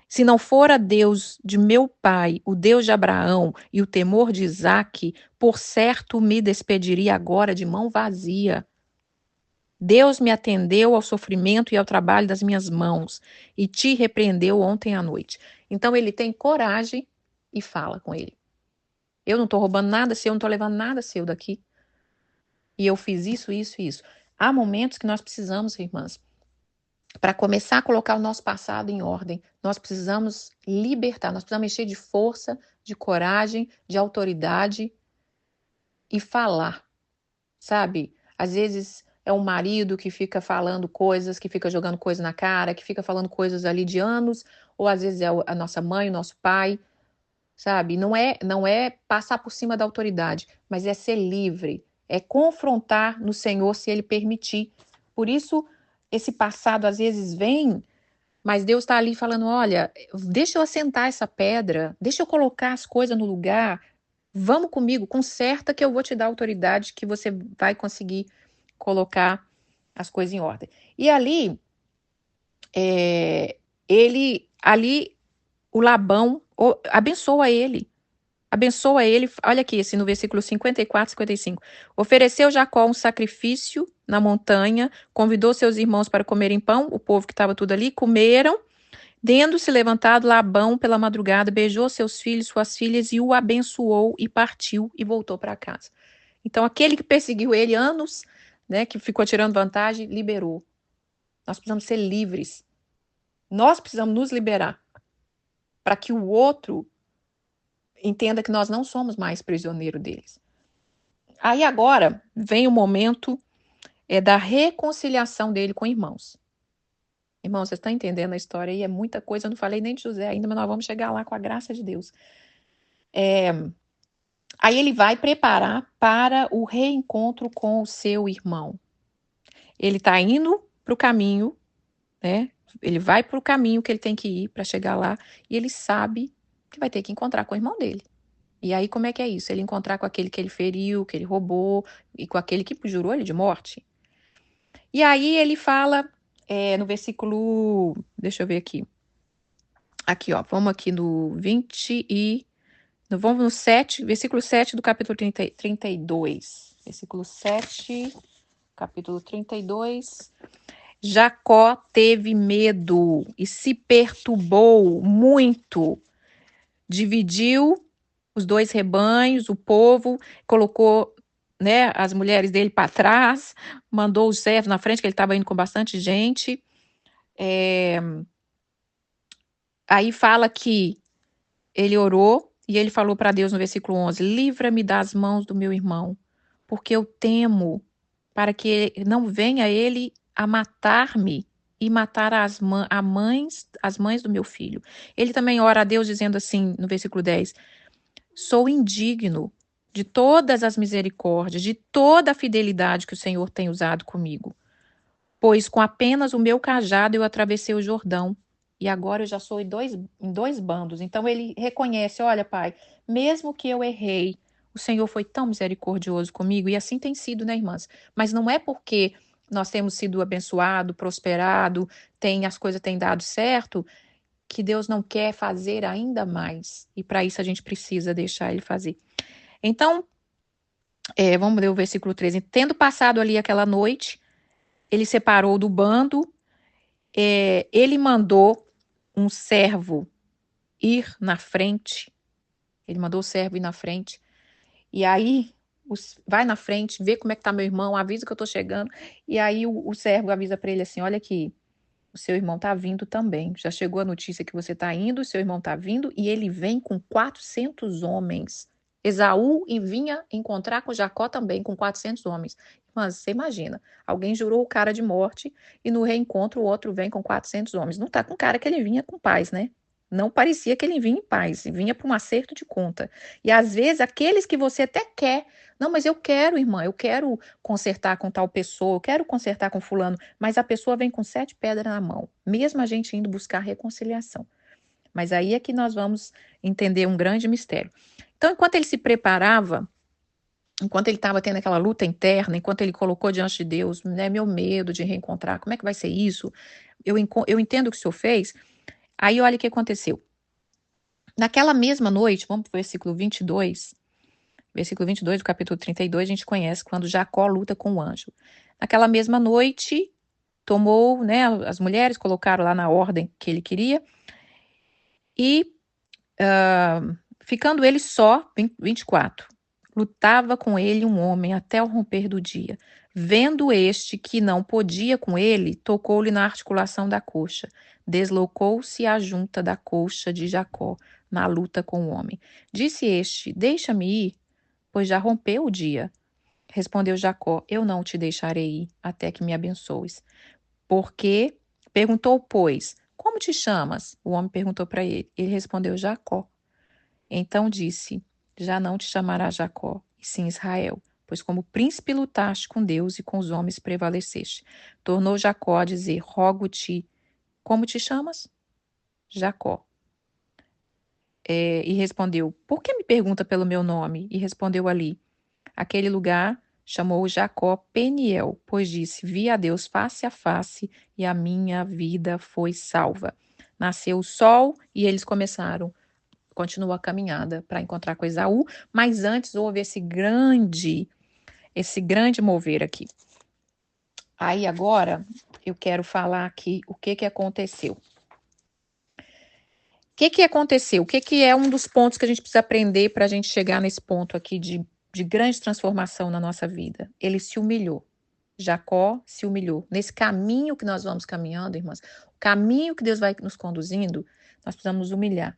Se não fora Deus de meu pai, o Deus de Abraão e o temor de Isaque, por certo me despediria agora de mão vazia. Deus me atendeu ao sofrimento e ao trabalho das minhas mãos e te repreendeu ontem à noite. Então ele tem coragem e fala com ele. Eu não estou roubando nada seu, eu não estou levando nada seu daqui. E eu fiz isso, isso e isso. Há momentos que nós precisamos, irmãs, para começar a colocar o nosso passado em ordem, nós precisamos libertar, nós precisamos encher de força, de coragem, de autoridade e falar, sabe? Às vezes é um marido que fica falando coisas, que fica jogando coisa na cara, que fica falando coisas ali de anos, ou às vezes é a nossa mãe, o nosso pai, sabe? Não é passar por cima da autoridade, mas é ser livre, é confrontar no Senhor se Ele permitir. Por isso, esse passado às vezes vem, mas Deus está ali falando: olha, deixa eu assentar essa pedra, deixa eu colocar as coisas no lugar, vamos comigo, conserta que eu vou te dar autoridade, que você vai conseguir colocar as coisas em ordem. E ali, o Labão abençoa ele. Abençoa ele, olha aqui, assim, no versículo 54, 55. Ofereceu Jacó um sacrifício na montanha, convidou seus irmãos para comerem pão, o povo que estava tudo ali, comeram. Tendo-se levantado, Labão, pela madrugada, beijou seus filhos, suas filhas, e o abençoou, e partiu, e voltou para casa. Então, aquele que perseguiu ele anos, né, que ficou tirando vantagem, liberou. Nós precisamos ser livres. Nós precisamos nos liberar para que o outro entenda que nós não somos mais prisioneiro deles. Aí agora vem o momento da reconciliação dele com irmãos. Irmãos, vocês estão entendendo a história aí? É muita coisa, eu não falei nem de José ainda, mas nós vamos chegar lá com a graça de Deus. Aí ele vai preparar para o reencontro com o seu irmão. Ele está indo para o caminho, né? Ele vai para o caminho que ele tem que ir para chegar lá, e ele sabe que vai ter que encontrar com o irmão dele. E aí, como é que é isso? Ele encontrar com aquele que ele feriu, que ele roubou, e com aquele que jurou ele de morte. E aí ele fala no versículo. Deixa eu ver aqui. Aqui, ó. Vamos aqui no 20 e. Vamos no 7, versículo 7 do capítulo 32. Versículo 7, capítulo 32. Jacó teve medo e se perturbou muito. Dividiu os dois rebanhos, o povo, colocou, né, as mulheres dele para trás, mandou os servos na frente, que ele estava indo com bastante gente. Aí fala que ele orou e ele falou para Deus no versículo 11: livra-me das mãos do meu irmão, porque eu temo para que não venha ele a matar-me e matar as mães do meu filho. Ele também ora a Deus dizendo assim, no versículo 10: sou indigno de todas as misericórdias, de toda a fidelidade que o Senhor tem usado comigo, pois com apenas o meu cajado eu atravessei o Jordão, e agora eu já sou em dois bandos. Então ele reconhece: olha, pai, mesmo que eu errei, o Senhor foi tão misericordioso comigo, e assim tem sido, né, irmãs? Mas não é porque nós temos sido abençoado, prosperado, as coisas têm dado certo, que Deus não quer fazer ainda mais. E para isso a gente precisa deixar ele fazer. Então, vamos ler o versículo 13. Tendo passado ali aquela noite, ele separou do bando, ele mandou um servo ir na frente. Ele mandou o servo ir na frente. E aí, vai na frente, vê como é que tá meu irmão, avisa que eu tô chegando. E aí o servo avisa para ele assim: olha aqui, o seu irmão tá vindo também. Já chegou a notícia que você tá indo, o seu irmão tá vindo, e ele vem com 400 homens. Esaú vinha encontrar com Jacó também, com 400 homens. Mas você imagina, alguém jurou o cara de morte e no reencontro o outro vem com 400 homens. Não tá com cara que ele vinha com paz, né? Não parecia que ele vinha em paz, vinha para um acerto de conta. E às vezes aqueles que você até quer, não, mas eu quero, irmã, eu quero consertar com tal pessoa, eu quero consertar com fulano, mas a pessoa vem com 7 pedras na mão, mesmo a gente indo buscar reconciliação. Mas aí é que nós vamos entender um grande mistério. Então, enquanto ele se preparava, enquanto ele estava tendo aquela luta interna, enquanto ele colocou diante de Deus, né, meu medo de reencontrar, como é que vai ser isso? Eu entendo o que o senhor fez. Aí olha o que aconteceu. Naquela mesma noite, vamos para o versículo 22, do capítulo 32, a gente conhece quando Jacó luta com o anjo. Naquela mesma noite, tomou, né, as mulheres, colocaram lá na ordem que ele queria, e ficando ele só, 24, lutava com ele um homem até o romper do dia. Vendo este que não podia com ele, tocou-lhe na articulação da coxa. Deslocou-se a junta da coxa de Jacó na luta com o homem. Disse este: Deixa-me ir, pois já rompeu o dia. Respondeu Jacó: Eu não te deixarei ir até que me abençoes. Porque perguntou, pois, como te chamas? O homem perguntou para ele. Ele respondeu: Jacó. Então disse: Já não te chamará Jacó, e sim Israel, pois como príncipe lutaste com Deus e com os homens prevaleceste. Tornou Jacó a dizer: Rogo-te, como te chamas? Jacó. E respondeu: Por que me pergunta pelo meu nome? E respondeu ali: Aquele lugar chamou Jacó Peniel, pois disse: Vi a Deus face a face e a minha vida foi salva. Nasceu o sol e eles continuou a caminhada para encontrar com Esaú, mas antes houve esse grande mover aqui. Aí agora eu quero falar aqui o que aconteceu. O que aconteceu? O que é um dos pontos que a gente precisa aprender para a gente chegar nesse ponto aqui de grande transformação na nossa vida? Ele se humilhou. Jacó se humilhou. Nesse caminho que nós vamos caminhando, irmãs, o caminho que Deus vai nos conduzindo, nós precisamos nos humilhar.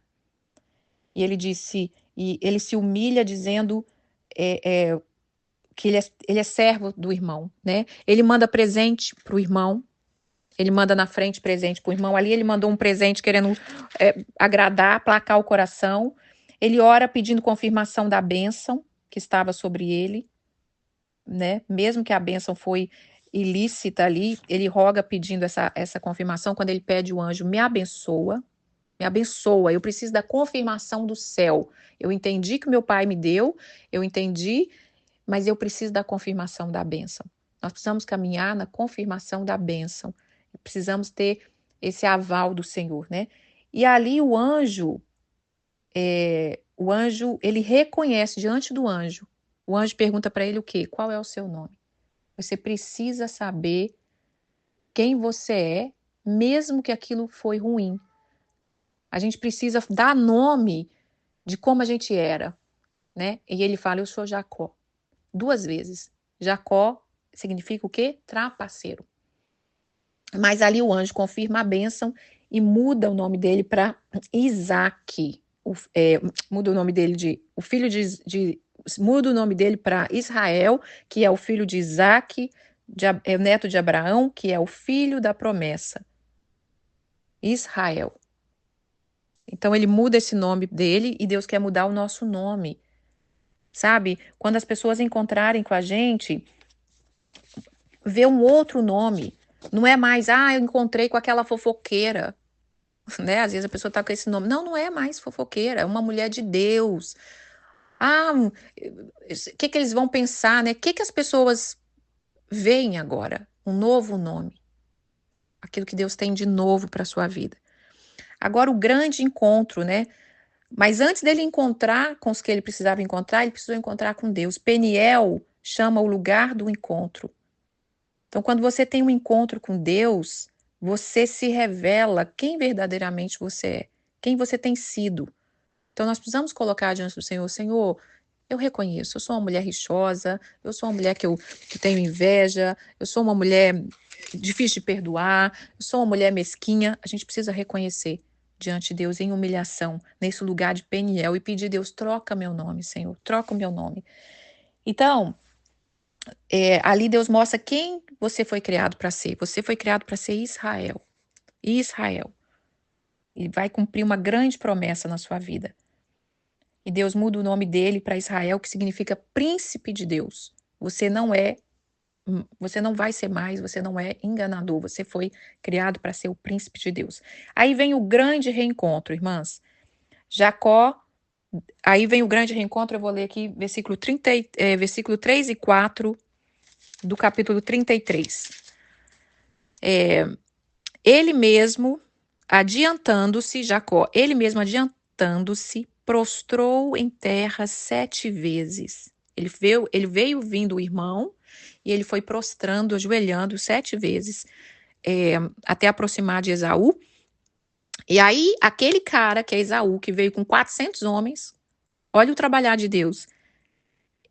E ele disse, e ele se humilha dizendo que ele é servo do irmão, né? Ele manda presente para o irmão, ele manda na frente presente para o irmão. Ali ele mandou um presente querendo agradar, aplacar o coração. Ele ora pedindo confirmação da bênção que estava sobre ele, né? Mesmo que a bênção foi ilícita ali, ele roga pedindo essa confirmação. Quando ele pede o anjo, me abençoa, eu preciso da confirmação do céu. Eu entendi que meu pai me deu, eu entendi, mas eu preciso da confirmação da bênção. Nós precisamos caminhar na confirmação da bênção. Precisamos ter esse aval do Senhor, né? E ali o anjo, ele reconhece diante do anjo. O anjo pergunta para ele o quê? Qual é o seu nome? Você precisa saber quem você é, mesmo que aquilo foi ruim. A gente precisa dar nome de como a gente era, né? E ele fala, eu sou Jacó. 2 vezes. Jacó significa o quê? Trapaceiro. Mas ali o anjo confirma a bênção e muda o nome dele para Isaque. Muda o nome dele muda o nome dele para Israel, que é o filho de Isaque, neto de Abraão, que é o filho da promessa. Israel. Então ele muda esse nome dele e Deus quer mudar o nosso nome. Sabe? Quando as pessoas encontrarem com a gente, vê um outro nome. Não é mais, eu encontrei com aquela fofoqueira. Né? Às vezes a pessoa está com esse nome. Não, não é mais fofoqueira, é uma mulher de Deus. O que eles vão pensar, né? O que as pessoas veem agora? Um novo nome. Aquilo que Deus tem de novo para a sua vida. Agora, o grande encontro, né? Mas antes dele encontrar com os que ele precisava encontrar, ele precisou encontrar com Deus. Peniel chama o lugar do encontro. Então, quando você tem um encontro com Deus, você se revela quem verdadeiramente você é, quem você tem sido. Então, nós precisamos colocar diante do Senhor, Senhor, eu reconheço, eu sou uma mulher rixosa, eu sou uma mulher que tenho inveja, eu sou uma mulher difícil de perdoar, eu sou uma mulher mesquinha. A gente precisa reconhecer diante de Deus em humilhação, nesse lugar de Peniel, e pedir, Deus, troca meu nome, Senhor, troca o meu nome. Então, ali Deus mostra quem você foi criado para ser. Você foi criado para ser Israel. Israel. E vai cumprir uma grande promessa na sua vida. E Deus muda o nome dele para Israel, que significa príncipe de Deus. Você não vai ser mais, você não é enganador. Você foi criado para ser o príncipe de Deus. Aí vem o grande reencontro, irmãs. Aí vem o grande reencontro, eu vou ler aqui versículo 3 e 4 do capítulo 33. Ele mesmo adiantando-se, prostrou em terra 7 vezes. Ele veio vindo o irmão e ele foi prostrando, ajoelhando 7 vezes até aproximar de Esaú. E aí, aquele cara que é Esaú, que veio com 400 homens, olha o trabalhar de Deus.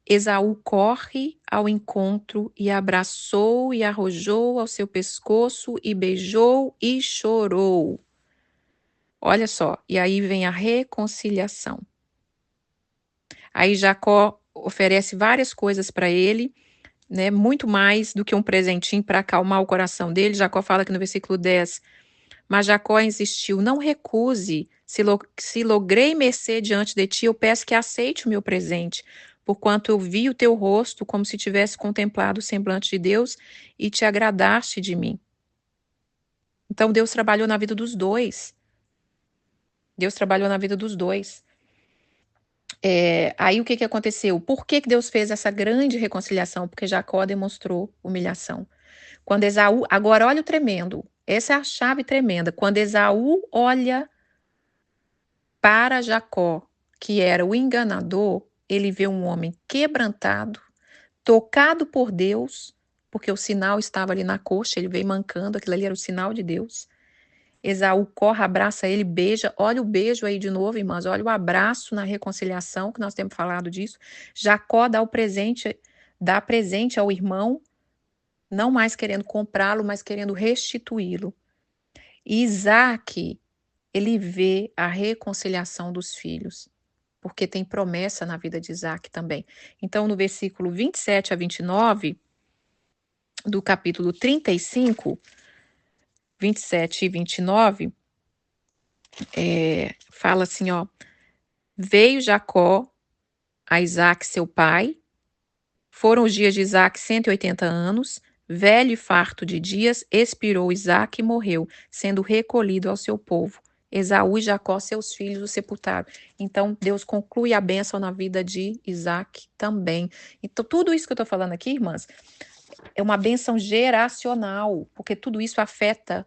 Esaú corre ao encontro e abraçou e arrojou ao seu pescoço e beijou e chorou. Olha só, e aí vem a reconciliação. Aí Jacó oferece várias coisas para ele, né? Muito mais do que um presentinho para acalmar o coração dele. Jacó fala aqui no versículo 10: mas Jacó insistiu: não recuse, se logrei mercê diante de ti, eu peço que aceite o meu presente, porquanto eu vi o teu rosto como se tivesse contemplado o semblante de Deus e te agradaste de mim. Então Deus trabalhou na vida dos dois. Deus trabalhou na vida dos dois. Aí o que aconteceu? Por que Deus fez essa grande reconciliação? Porque Jacó demonstrou humilhação. Quando Esaú, agora olha o tremendo, essa é a chave tremenda. Quando Esaú olha para Jacó, que era o enganador, ele vê um homem quebrantado, tocado por Deus, porque o sinal estava ali na coxa, ele veio mancando, aquilo ali era o sinal de Deus. Esaú corre, abraça ele, beija. Olha o beijo aí de novo, irmãs. Olha o abraço na reconciliação, que nós temos falado disso. Jacó dá presente ao irmão, não mais querendo comprá-lo, mas querendo restituí-lo. E Isaac, ele vê a reconciliação dos filhos, porque tem promessa na vida de Isaac também. Então, no versículo 27 a 29 do capítulo 35, 27 e 29, fala assim, ó: veio Jacó a Isaac, seu pai. Foram os dias de Isaac 180 anos. Velho e farto de dias, expirou Isaac e morreu, sendo recolhido ao seu povo. Esaú e Jacó, seus filhos, o sepultaram. Então, Deus conclui a bênção na vida de Isaac também. Então, tudo isso que eu estou falando aqui, irmãs, é uma bênção geracional, porque tudo isso afeta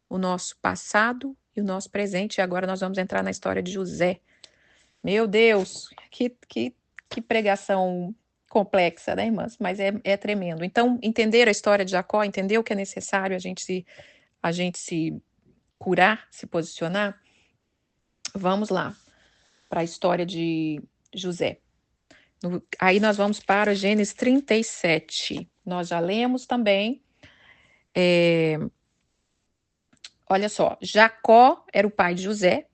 o nosso passado e o nosso presente. E agora nós vamos entrar na história de José. Meu Deus, que pregação complexa, né, irmãs? Mas é tremendo. Então, entender a história de Jacó, entender o que é necessário a gente se curar, se posicionar. Vamos lá para a história de José. Aí nós vamos para Gênesis 37. Nós já lemos também. Olha só, Jacó era o pai de José.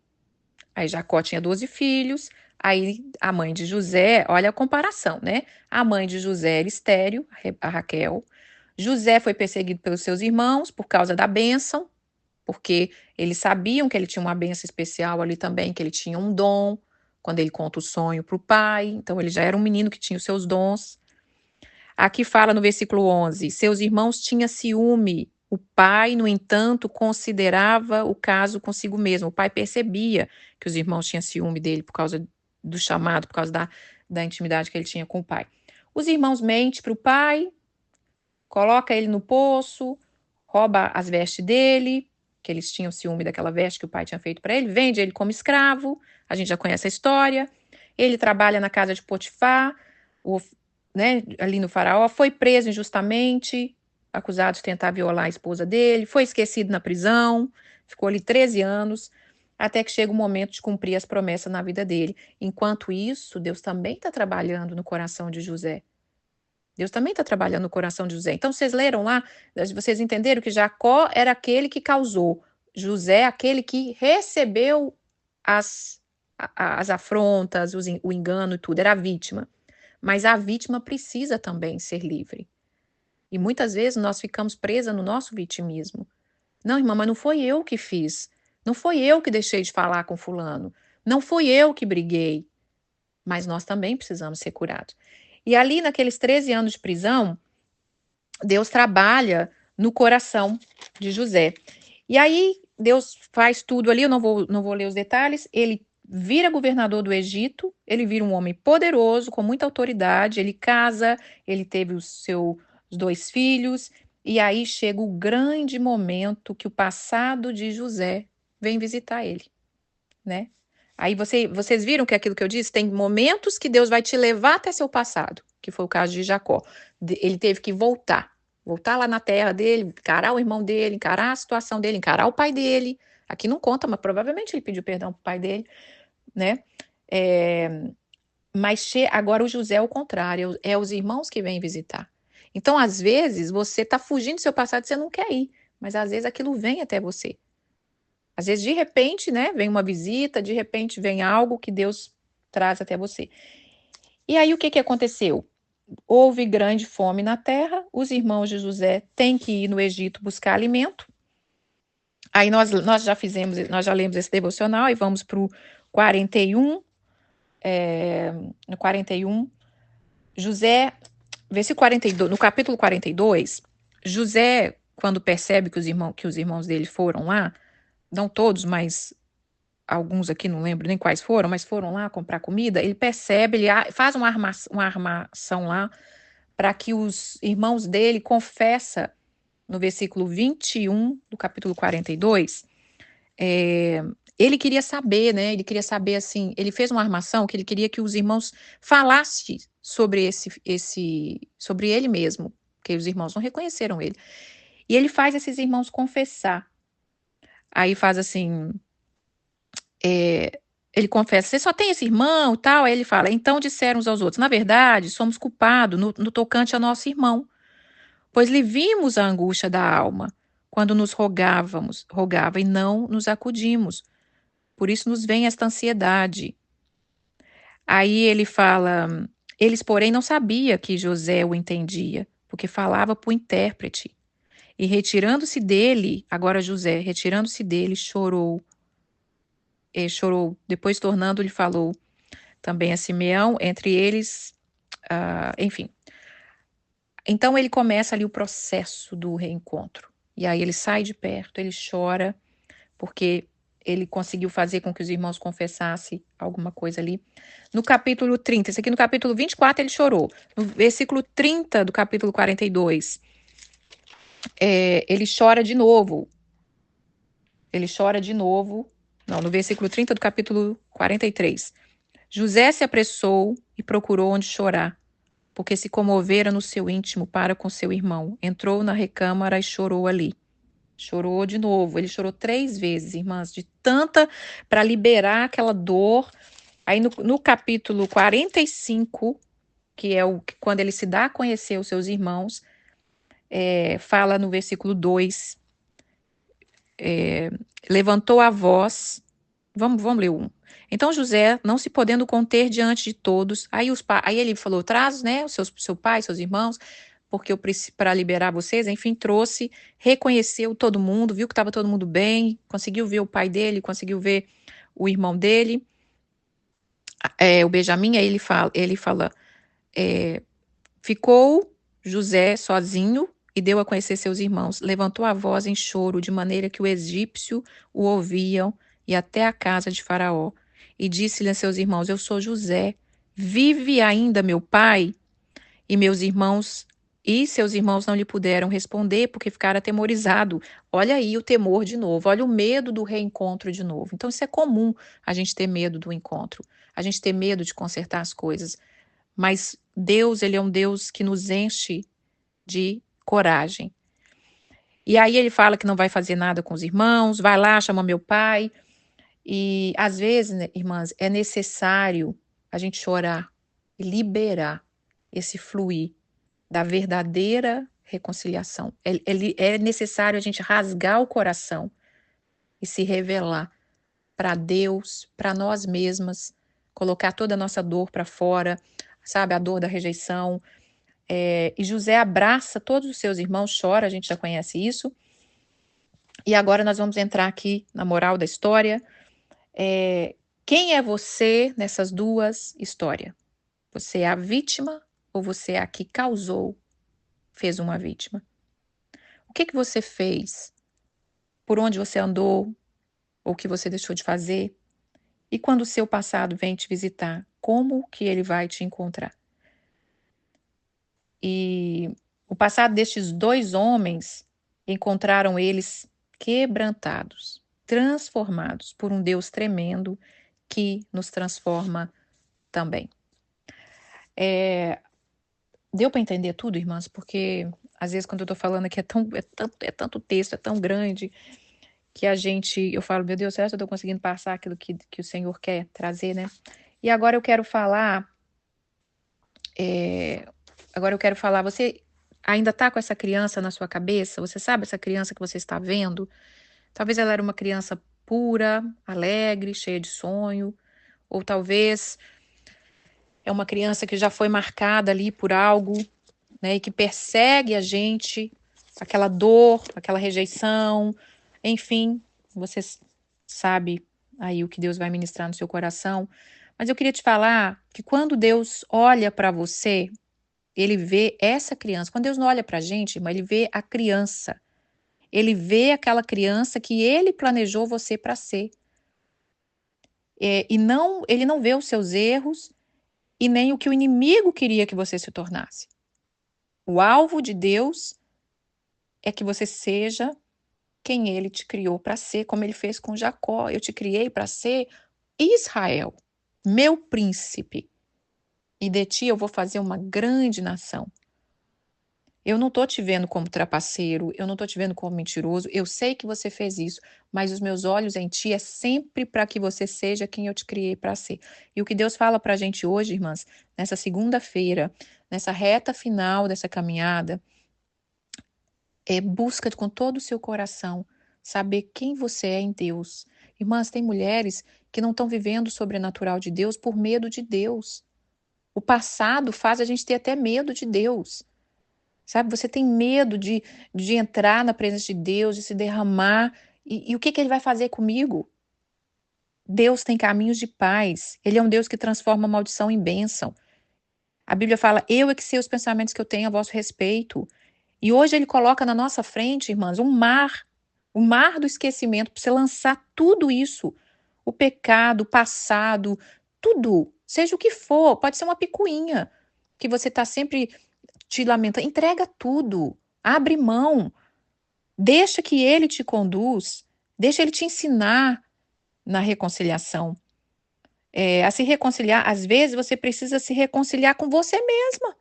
Aí Jacó tinha 12 filhos. Aí a mãe de José, olha a comparação, né? A mãe de José era estéril, a Raquel. José foi perseguido pelos seus irmãos por causa da bênção, porque eles sabiam que ele tinha uma bênção especial ali também, que ele tinha um dom, quando ele conta o sonho para o pai. Então ele já era um menino que tinha os seus dons. Aqui fala no versículo 11: seus irmãos tinham ciúme. O pai, no entanto, considerava o caso consigo mesmo. O pai percebia que os irmãos tinham ciúme dele por causa do chamado, por causa da intimidade que ele tinha com o pai. Os irmãos mentem para o pai, coloca ele no poço, rouba as vestes dele, que eles tinham ciúme daquela veste que o pai tinha feito para ele, vende ele como escravo. A gente já conhece a história. Ele trabalha na casa de Potifar, né, ali no faraó, foi preso injustamente, acusado de tentar violar a esposa dele, foi esquecido na prisão, ficou ali 13 anos, até que chega o momento de cumprir as promessas na vida dele. Enquanto isso, Deus também está trabalhando no coração de José. Deus também está trabalhando no coração de José. Então, vocês leram lá, vocês entenderam que Jacó era aquele que causou, José aquele que recebeu as afrontas, o engano e tudo, era a vítima. Mas a vítima precisa também ser livre. E muitas vezes nós ficamos presas no nosso vitimismo. Não, irmã, mas não foi eu que fiz. Não foi eu que deixei de falar com fulano. Não foi eu que briguei. Mas nós também precisamos ser curados. E ali, naqueles 13 anos de prisão, Deus trabalha no coração de José. E aí, Deus faz tudo ali, eu não vou ler os detalhes. Ele vira governador do Egito, ele vira um homem poderoso, com muita autoridade, ele casa, ele teve os seus 2 filhos, e aí chega o grande momento que o passado de José vem visitar ele, né? Aí vocês viram que aquilo que eu disse, tem momentos que Deus vai te levar até seu passado, que foi o caso de Jacó. Ele teve que voltar lá na terra dele, encarar o irmão dele, encarar a situação dele, encarar o pai dele. Aqui não conta, mas provavelmente ele pediu perdão pro pai dele, né? Mas agora o José é o contrário, é os irmãos que vêm visitar. Então, às vezes, você está fugindo do seu passado e você não quer ir, mas às vezes aquilo vem até você. Às vezes, de repente, né, vem uma visita, de repente vem algo que Deus traz até você. E aí, o que aconteceu? Houve grande fome na terra, os irmãos de José têm que ir no Egito buscar alimento. Aí nós já lemos esse devocional e vamos para o 41. No 41, José, versículo 42, no capítulo 42, José, quando percebe que os irmãos dele foram lá, não todos, mas alguns aqui, não lembro nem quais foram, mas foram lá comprar comida, ele percebe, ele faz uma armação lá para que os irmãos dele confessa no versículo 21 do capítulo 42, ele queria saber, né? Ele queria saber assim, ele fez uma armação que ele queria que os irmãos falassem sobre sobre ele mesmo, porque os irmãos não reconheceram ele. E ele faz esses irmãos confessar. Aí faz assim, ele confessa, você só tem esse irmão e tal? Aí ele fala, então disseram uns aos outros, na verdade, somos culpados no tocante a nosso irmão, pois lhe vimos a angústia da alma, quando nos rogava e não nos acudimos. Por isso nos vem esta ansiedade. Aí ele fala, eles, porém, não sabia que José o entendia, porque falava por intérprete. E retirando-se dele, agora José, retirando-se dele, chorou. Chorou. Depois, tornando-lhe, falou também a Simeão, entre eles, enfim. Então, ele começa ali o processo do reencontro. E aí ele sai de perto, ele chora, porque ele conseguiu fazer com que os irmãos confessassem alguma coisa ali. No capítulo 30, esse aqui no capítulo 24 ele chorou. No versículo 30 do capítulo 42, ele chora de novo. Ele chora de novo. Não, no versículo 30 do capítulo 43. José se apressou e procurou onde chorar, porque se comovera no seu íntimo para com seu irmão. Entrou na recâmara e chorou ali. Chorou de novo. Ele chorou 3 vezes, irmãs, de tanta para liberar aquela dor. Aí no capítulo 45, que é quando ele se dá a conhecer os seus irmãos, fala no versículo 2, levantou a voz. Vamos ler um. Então José, não se podendo conter diante de todos, aí ele falou, traz, né, seu pai, seus irmãos, porque eu preciso para liberar vocês, enfim, trouxe, reconheceu todo mundo, viu que estava todo mundo bem, conseguiu ver o pai dele, conseguiu ver o irmão dele, o Benjamim, aí ele fala, ficou José sozinho e deu a conhecer seus irmãos, levantou a voz em choro, de maneira que o egípcio o ouviam, e até a casa de Faraó, e disse-lhe a seus irmãos, eu sou José, vive ainda meu pai? E seus irmãos não lhe puderam responder, porque ficaram atemorizados. Olha aí o temor de novo, olha o medo do reencontro de novo. Então isso é comum, a gente ter medo do encontro, a gente ter medo de consertar as coisas, mas Deus, ele é um Deus que nos enche de coragem. E aí ele fala que não vai fazer nada com os irmãos, vai lá, chama meu pai. E às vezes, né, irmãs, é necessário a gente chorar e liberar esse fluir da verdadeira reconciliação. É necessário a gente rasgar o coração e se revelar para Deus, para nós mesmas, colocar toda a nossa dor para fora, sabe, a dor da rejeição. E José abraça todos os seus irmãos, chora, a gente já conhece isso. E agora nós vamos entrar aqui na moral da história. Quem é você nessas duas histórias? Você é a vítima ou você é a que fez uma vítima? O que você fez? Por onde você andou? Ou o que você deixou de fazer? E quando o seu passado vem te visitar, como que ele vai te encontrar? E o passado destes 2 homens encontraram eles quebrantados, transformados por um Deus tremendo que nos transforma também. Deu para entender tudo, irmãs? Porque às vezes quando eu estou falando aqui é tanto texto, é tão grande que eu falo, meu Deus, será que eu estou conseguindo passar aquilo que o Senhor quer trazer, né? E agora eu quero falar Agora eu quero falar, você ainda está com essa criança na sua cabeça? Você sabe essa criança que você está vendo? Talvez ela era uma criança pura, alegre, cheia de sonho, ou talvez é uma criança que já foi marcada ali por algo, né, e que persegue a gente, aquela dor, aquela rejeição, enfim, você sabe aí o que Deus vai ministrar no seu coração. Mas eu queria te falar que quando Deus olha para você, ele vê essa criança. Quando Deus não olha para a gente, irmã, ele vê a criança. Ele vê aquela criança que ele planejou você para ser. E não, ele não vê os seus erros e nem o que o inimigo queria que você se tornasse. O alvo de Deus é que você seja quem ele te criou para ser, como ele fez com Jacó. Eu te criei para ser Israel, meu príncipe, e de ti eu vou fazer uma grande nação. Eu não estou te vendo como trapaceiro, eu não estou te vendo como mentiroso, eu sei que você fez isso, mas os meus olhos em ti é sempre para que você seja quem eu te criei para ser. E o que Deus fala para a gente hoje, irmãs, nessa segunda-feira, nessa reta final dessa caminhada, é busca com todo o seu coração saber quem você é em Deus. Irmãs, tem mulheres que não estão vivendo o sobrenatural de Deus por medo de Deus. O passado faz a gente ter até medo de Deus. Sabe, você tem medo de entrar na presença de Deus, de se derramar. E o que ele vai fazer comigo? Deus tem caminhos de paz. Ele é um Deus que transforma a maldição em bênção. A Bíblia fala, eu é que sei os pensamentos que eu tenho a vosso respeito. E hoje ele coloca na nossa frente, irmãs, o mar do esquecimento, para você lançar tudo isso. O pecado, o passado, tudo, seja o que for, pode ser uma picuinha, que você está sempre te lamenta, entrega tudo, abre mão, deixa que ele te conduz, deixa ele te ensinar na reconciliação. A se reconciliar, às vezes você precisa se reconciliar com você mesma.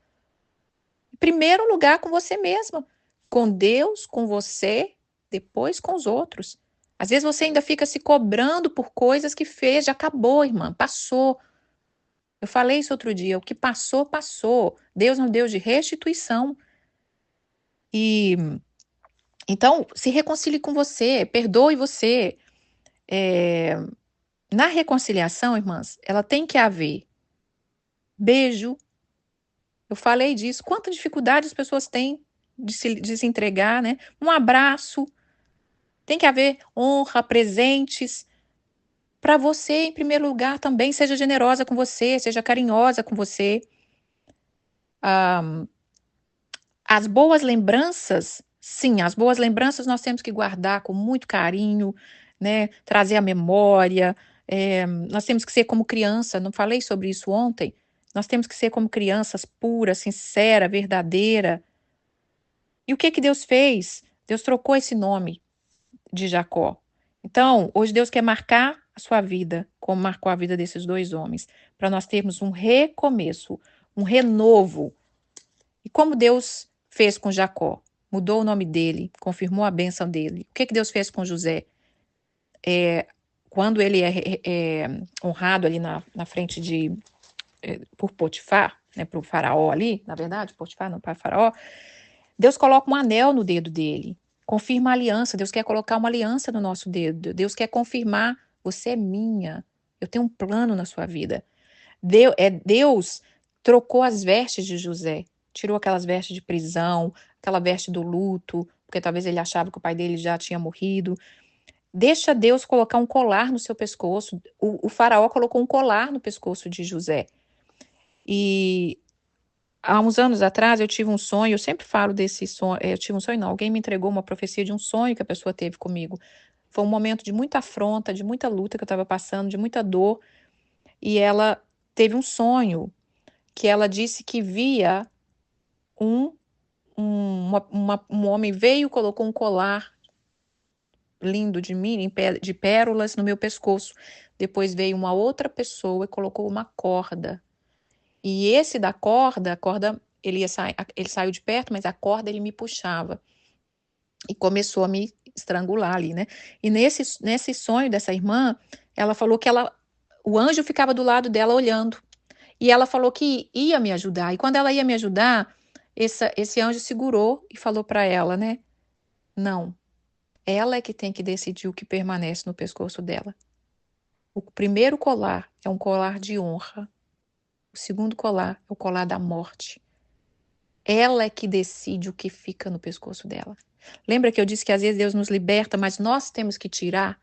Em primeiro lugar, com você mesma. Com Deus, com você, depois com os outros. Às vezes você ainda fica se cobrando por coisas que fez, já acabou, irmã, passou. Eu falei isso outro dia, o que passou, passou. Deus é um Deus de restituição. E então, se reconcilie com você, perdoe você. É, Na reconciliação, irmãs, ela tem que haver beijo. Eu falei disso. Quanta dificuldade as pessoas têm de se entregar, né? Um abraço. Tem que haver honra, presentes. Para você, em primeiro lugar, também seja generosa com você, seja carinhosa com você. As boas lembranças, sim, as boas lembranças nós temos que guardar com muito carinho, né? Trazer a memória. Nós temos que ser como criança, não falei sobre isso ontem? Nós temos que ser como crianças pura, sincera, verdadeira. E o que Deus fez? Deus trocou esse nome de Jacó. Então, hoje Deus quer marcar a sua vida, como marcou a vida desses dois homens, para nós termos um recomeço, um renovo. E como Deus fez com Jacó? Mudou o nome dele, confirmou a bênção dele. O que Deus fez com José? Quando ele é honrado ali na frente por Potifar, né, para o faraó ali, na verdade, Potifar não, para o faraó, Deus coloca um anel no dedo dele, confirma a aliança, Deus quer colocar uma aliança no nosso dedo, Deus quer confirmar, você é minha, eu tenho um plano na sua vida. Deus trocou as vestes de José, tirou aquelas vestes de prisão, aquela veste do luto, porque talvez ele achava que o pai dele já tinha morrido. Deixa Deus colocar um colar no seu pescoço. O faraó colocou um colar no pescoço de José. E há uns anos atrás eu tive um sonho, eu sempre falo desse sonho, eu tive um sonho não, alguém me entregou uma profecia de um sonho que a pessoa teve comigo. Foi um momento de muita afronta, de muita luta que eu estava passando, de muita dor, e ela teve um sonho que ela disse que via um homem veio e colocou um colar lindo de mim, de pérolas no meu pescoço. Depois veio uma outra pessoa e colocou uma corda. E esse da corda, a corda, ele saiu de perto, mas a corda ele me puxava. E começou a me estrangular ali, né? E nesse sonho dessa irmã, ela falou que o anjo ficava do lado dela olhando. E ela falou que ia me ajudar. E quando ela ia me ajudar, esse anjo segurou e falou para ela, né? Não, ela é que tem que decidir o que permanece no pescoço dela. O primeiro colar é um colar de honra. O segundo colar é o colar da morte. Ela é que decide o que fica no pescoço dela. Lembra que eu disse que às vezes Deus nos liberta, mas nós temos que tirar?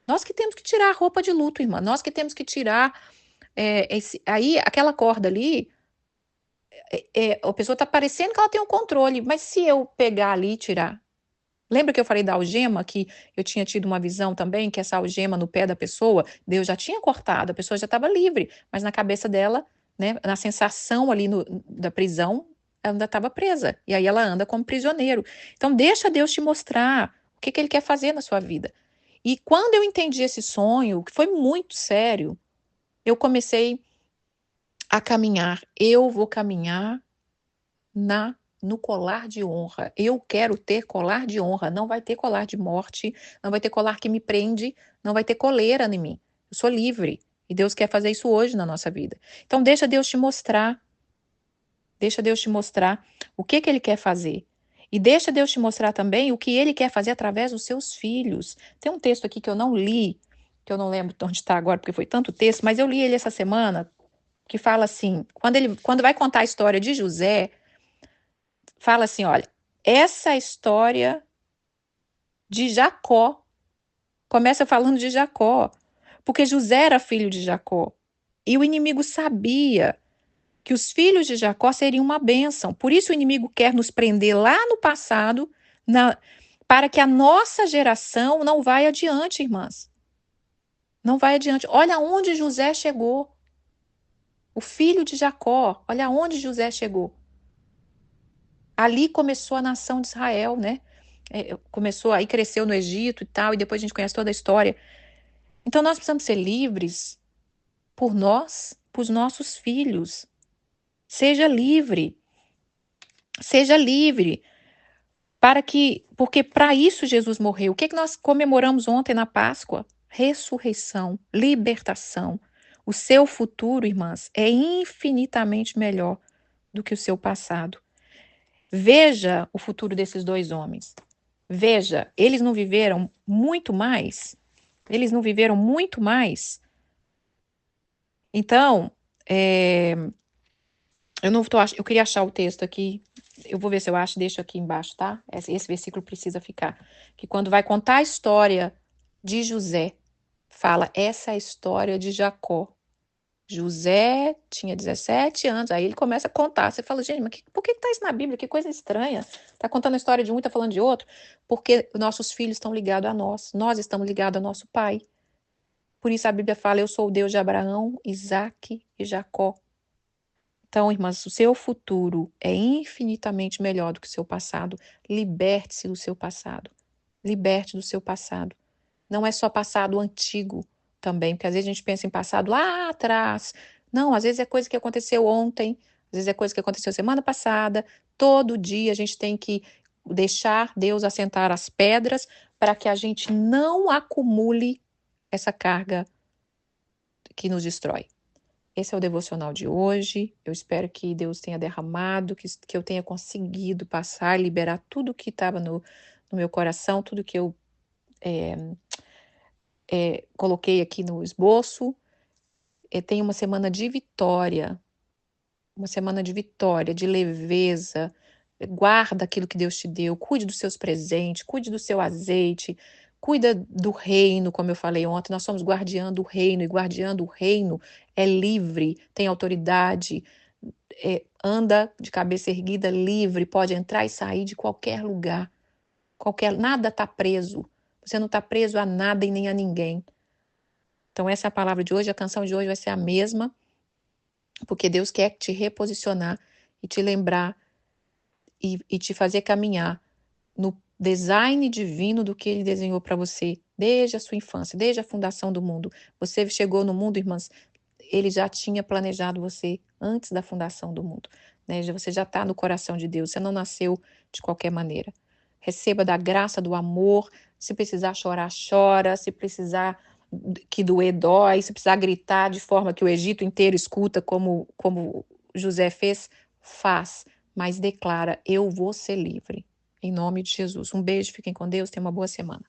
Nós que temos que tirar a roupa de luto, irmã. Nós que temos que tirar aí aquela corda ali. A pessoa está parecendo que ela tem um controle, mas se eu pegar ali e tirar? Lembra que eu falei da algema, que eu tinha tido uma visão também, que essa algema no pé da pessoa, Deus já tinha cortado, a pessoa já estava livre, mas na cabeça dela, né, na sensação ali da prisão, ela ainda estava presa, e aí ela anda como prisioneiro. Então deixa Deus te mostrar o que Ele quer fazer na sua vida. E quando eu entendi esse sonho, que foi muito sério, eu comecei a caminhar. Eu vou caminhar no colar de honra. Eu quero ter colar de honra. Não vai ter colar de morte, não vai ter colar que me prende, não vai ter coleira em mim. Eu sou livre. E Deus quer fazer isso hoje na nossa vida. Então deixa Deus te mostrar. Deixa Deus te mostrar o que Ele quer fazer. E deixa Deus te mostrar também o que Ele quer fazer através dos seus filhos. Tem um texto aqui que eu não li, que eu não lembro onde está agora, porque foi tanto texto, mas eu li ele essa semana, que fala assim, quando vai contar a história de José, fala assim, olha, essa é a história de Jacó. Começa falando de Jacó, porque José era filho de Jacó. E o inimigo sabia que os filhos de Jacó seriam uma bênção. Por isso o inimigo quer nos prender lá no passado, para que a nossa geração não vá adiante, irmãs. Não vai adiante. Olha onde José chegou. O filho de Jacó, olha onde José chegou. Ali começou a nação de Israel, né? Começou, aí cresceu no Egito e tal, e depois a gente conhece toda a história. Então nós precisamos ser livres por nós, por os nossos filhos. Seja livre. Seja livre. Porque para isso Jesus morreu. O que nós comemoramos ontem na Páscoa? Ressurreição, libertação. O seu futuro, irmãs, é infinitamente melhor do que o seu passado. Veja o futuro desses dois homens. Veja, eles não viveram muito mais? Eles não viveram muito mais? Então, eu queria achar o texto aqui. Eu vou ver se eu acho, deixo aqui embaixo, tá? Esse versículo precisa ficar. Que quando vai contar a história de José, fala, essa é a história de Jacó. José tinha 17 anos, aí ele começa a contar. Você fala, gente, mas por que está isso na Bíblia? Que coisa estranha. Está contando a história de um e está falando de outro. Porque nossos filhos estão ligados a nós estamos ligados ao nosso pai. Por isso a Bíblia fala, eu sou o Deus de Abraão, Isaque e Jacó. Então, irmãs, o seu futuro é infinitamente melhor do que o seu passado. Liberte-se do seu passado. Liberte do seu passado. Não é só passado antigo também, porque às vezes a gente pensa em passado lá atrás. Não, às vezes é coisa que aconteceu ontem, às vezes é coisa que aconteceu semana passada. Todo dia a gente tem que deixar Deus assentar as pedras para que a gente não acumule essa carga que nos destrói. Esse é o devocional de hoje. Eu espero que Deus tenha derramado, que eu tenha conseguido passar, liberar tudo que estava no meu coração, tudo que eu coloquei aqui no esboço. Tenha uma semana de vitória, de leveza. Guarda aquilo que Deus te deu, cuide dos seus presentes, cuide do seu azeite, cuida do reino, como eu falei ontem, nós somos guardiã do reino, e guardiã do reino é livre, tem autoridade, anda de cabeça erguida, livre, pode entrar e sair de qualquer lugar, nada está preso, você não está preso a nada e nem a ninguém. Então essa é a palavra de hoje, a canção de hoje vai ser a mesma, porque Deus quer te reposicionar e te lembrar e te fazer caminhar no design divino do que Ele desenhou para você, desde a sua infância, desde a fundação do mundo. Você chegou no mundo, irmãs, Ele já tinha planejado você antes da fundação do mundo. Né? Você já está no coração de Deus, você não nasceu de qualquer maneira. Receba da graça, do amor, se precisar chorar, chora, se precisar que doer dói, se precisar gritar de forma que o Egito inteiro escuta, como José fez, faz, mas declara: eu vou ser livre. Em nome de Jesus. Um beijo, fiquem com Deus, tenham uma boa semana.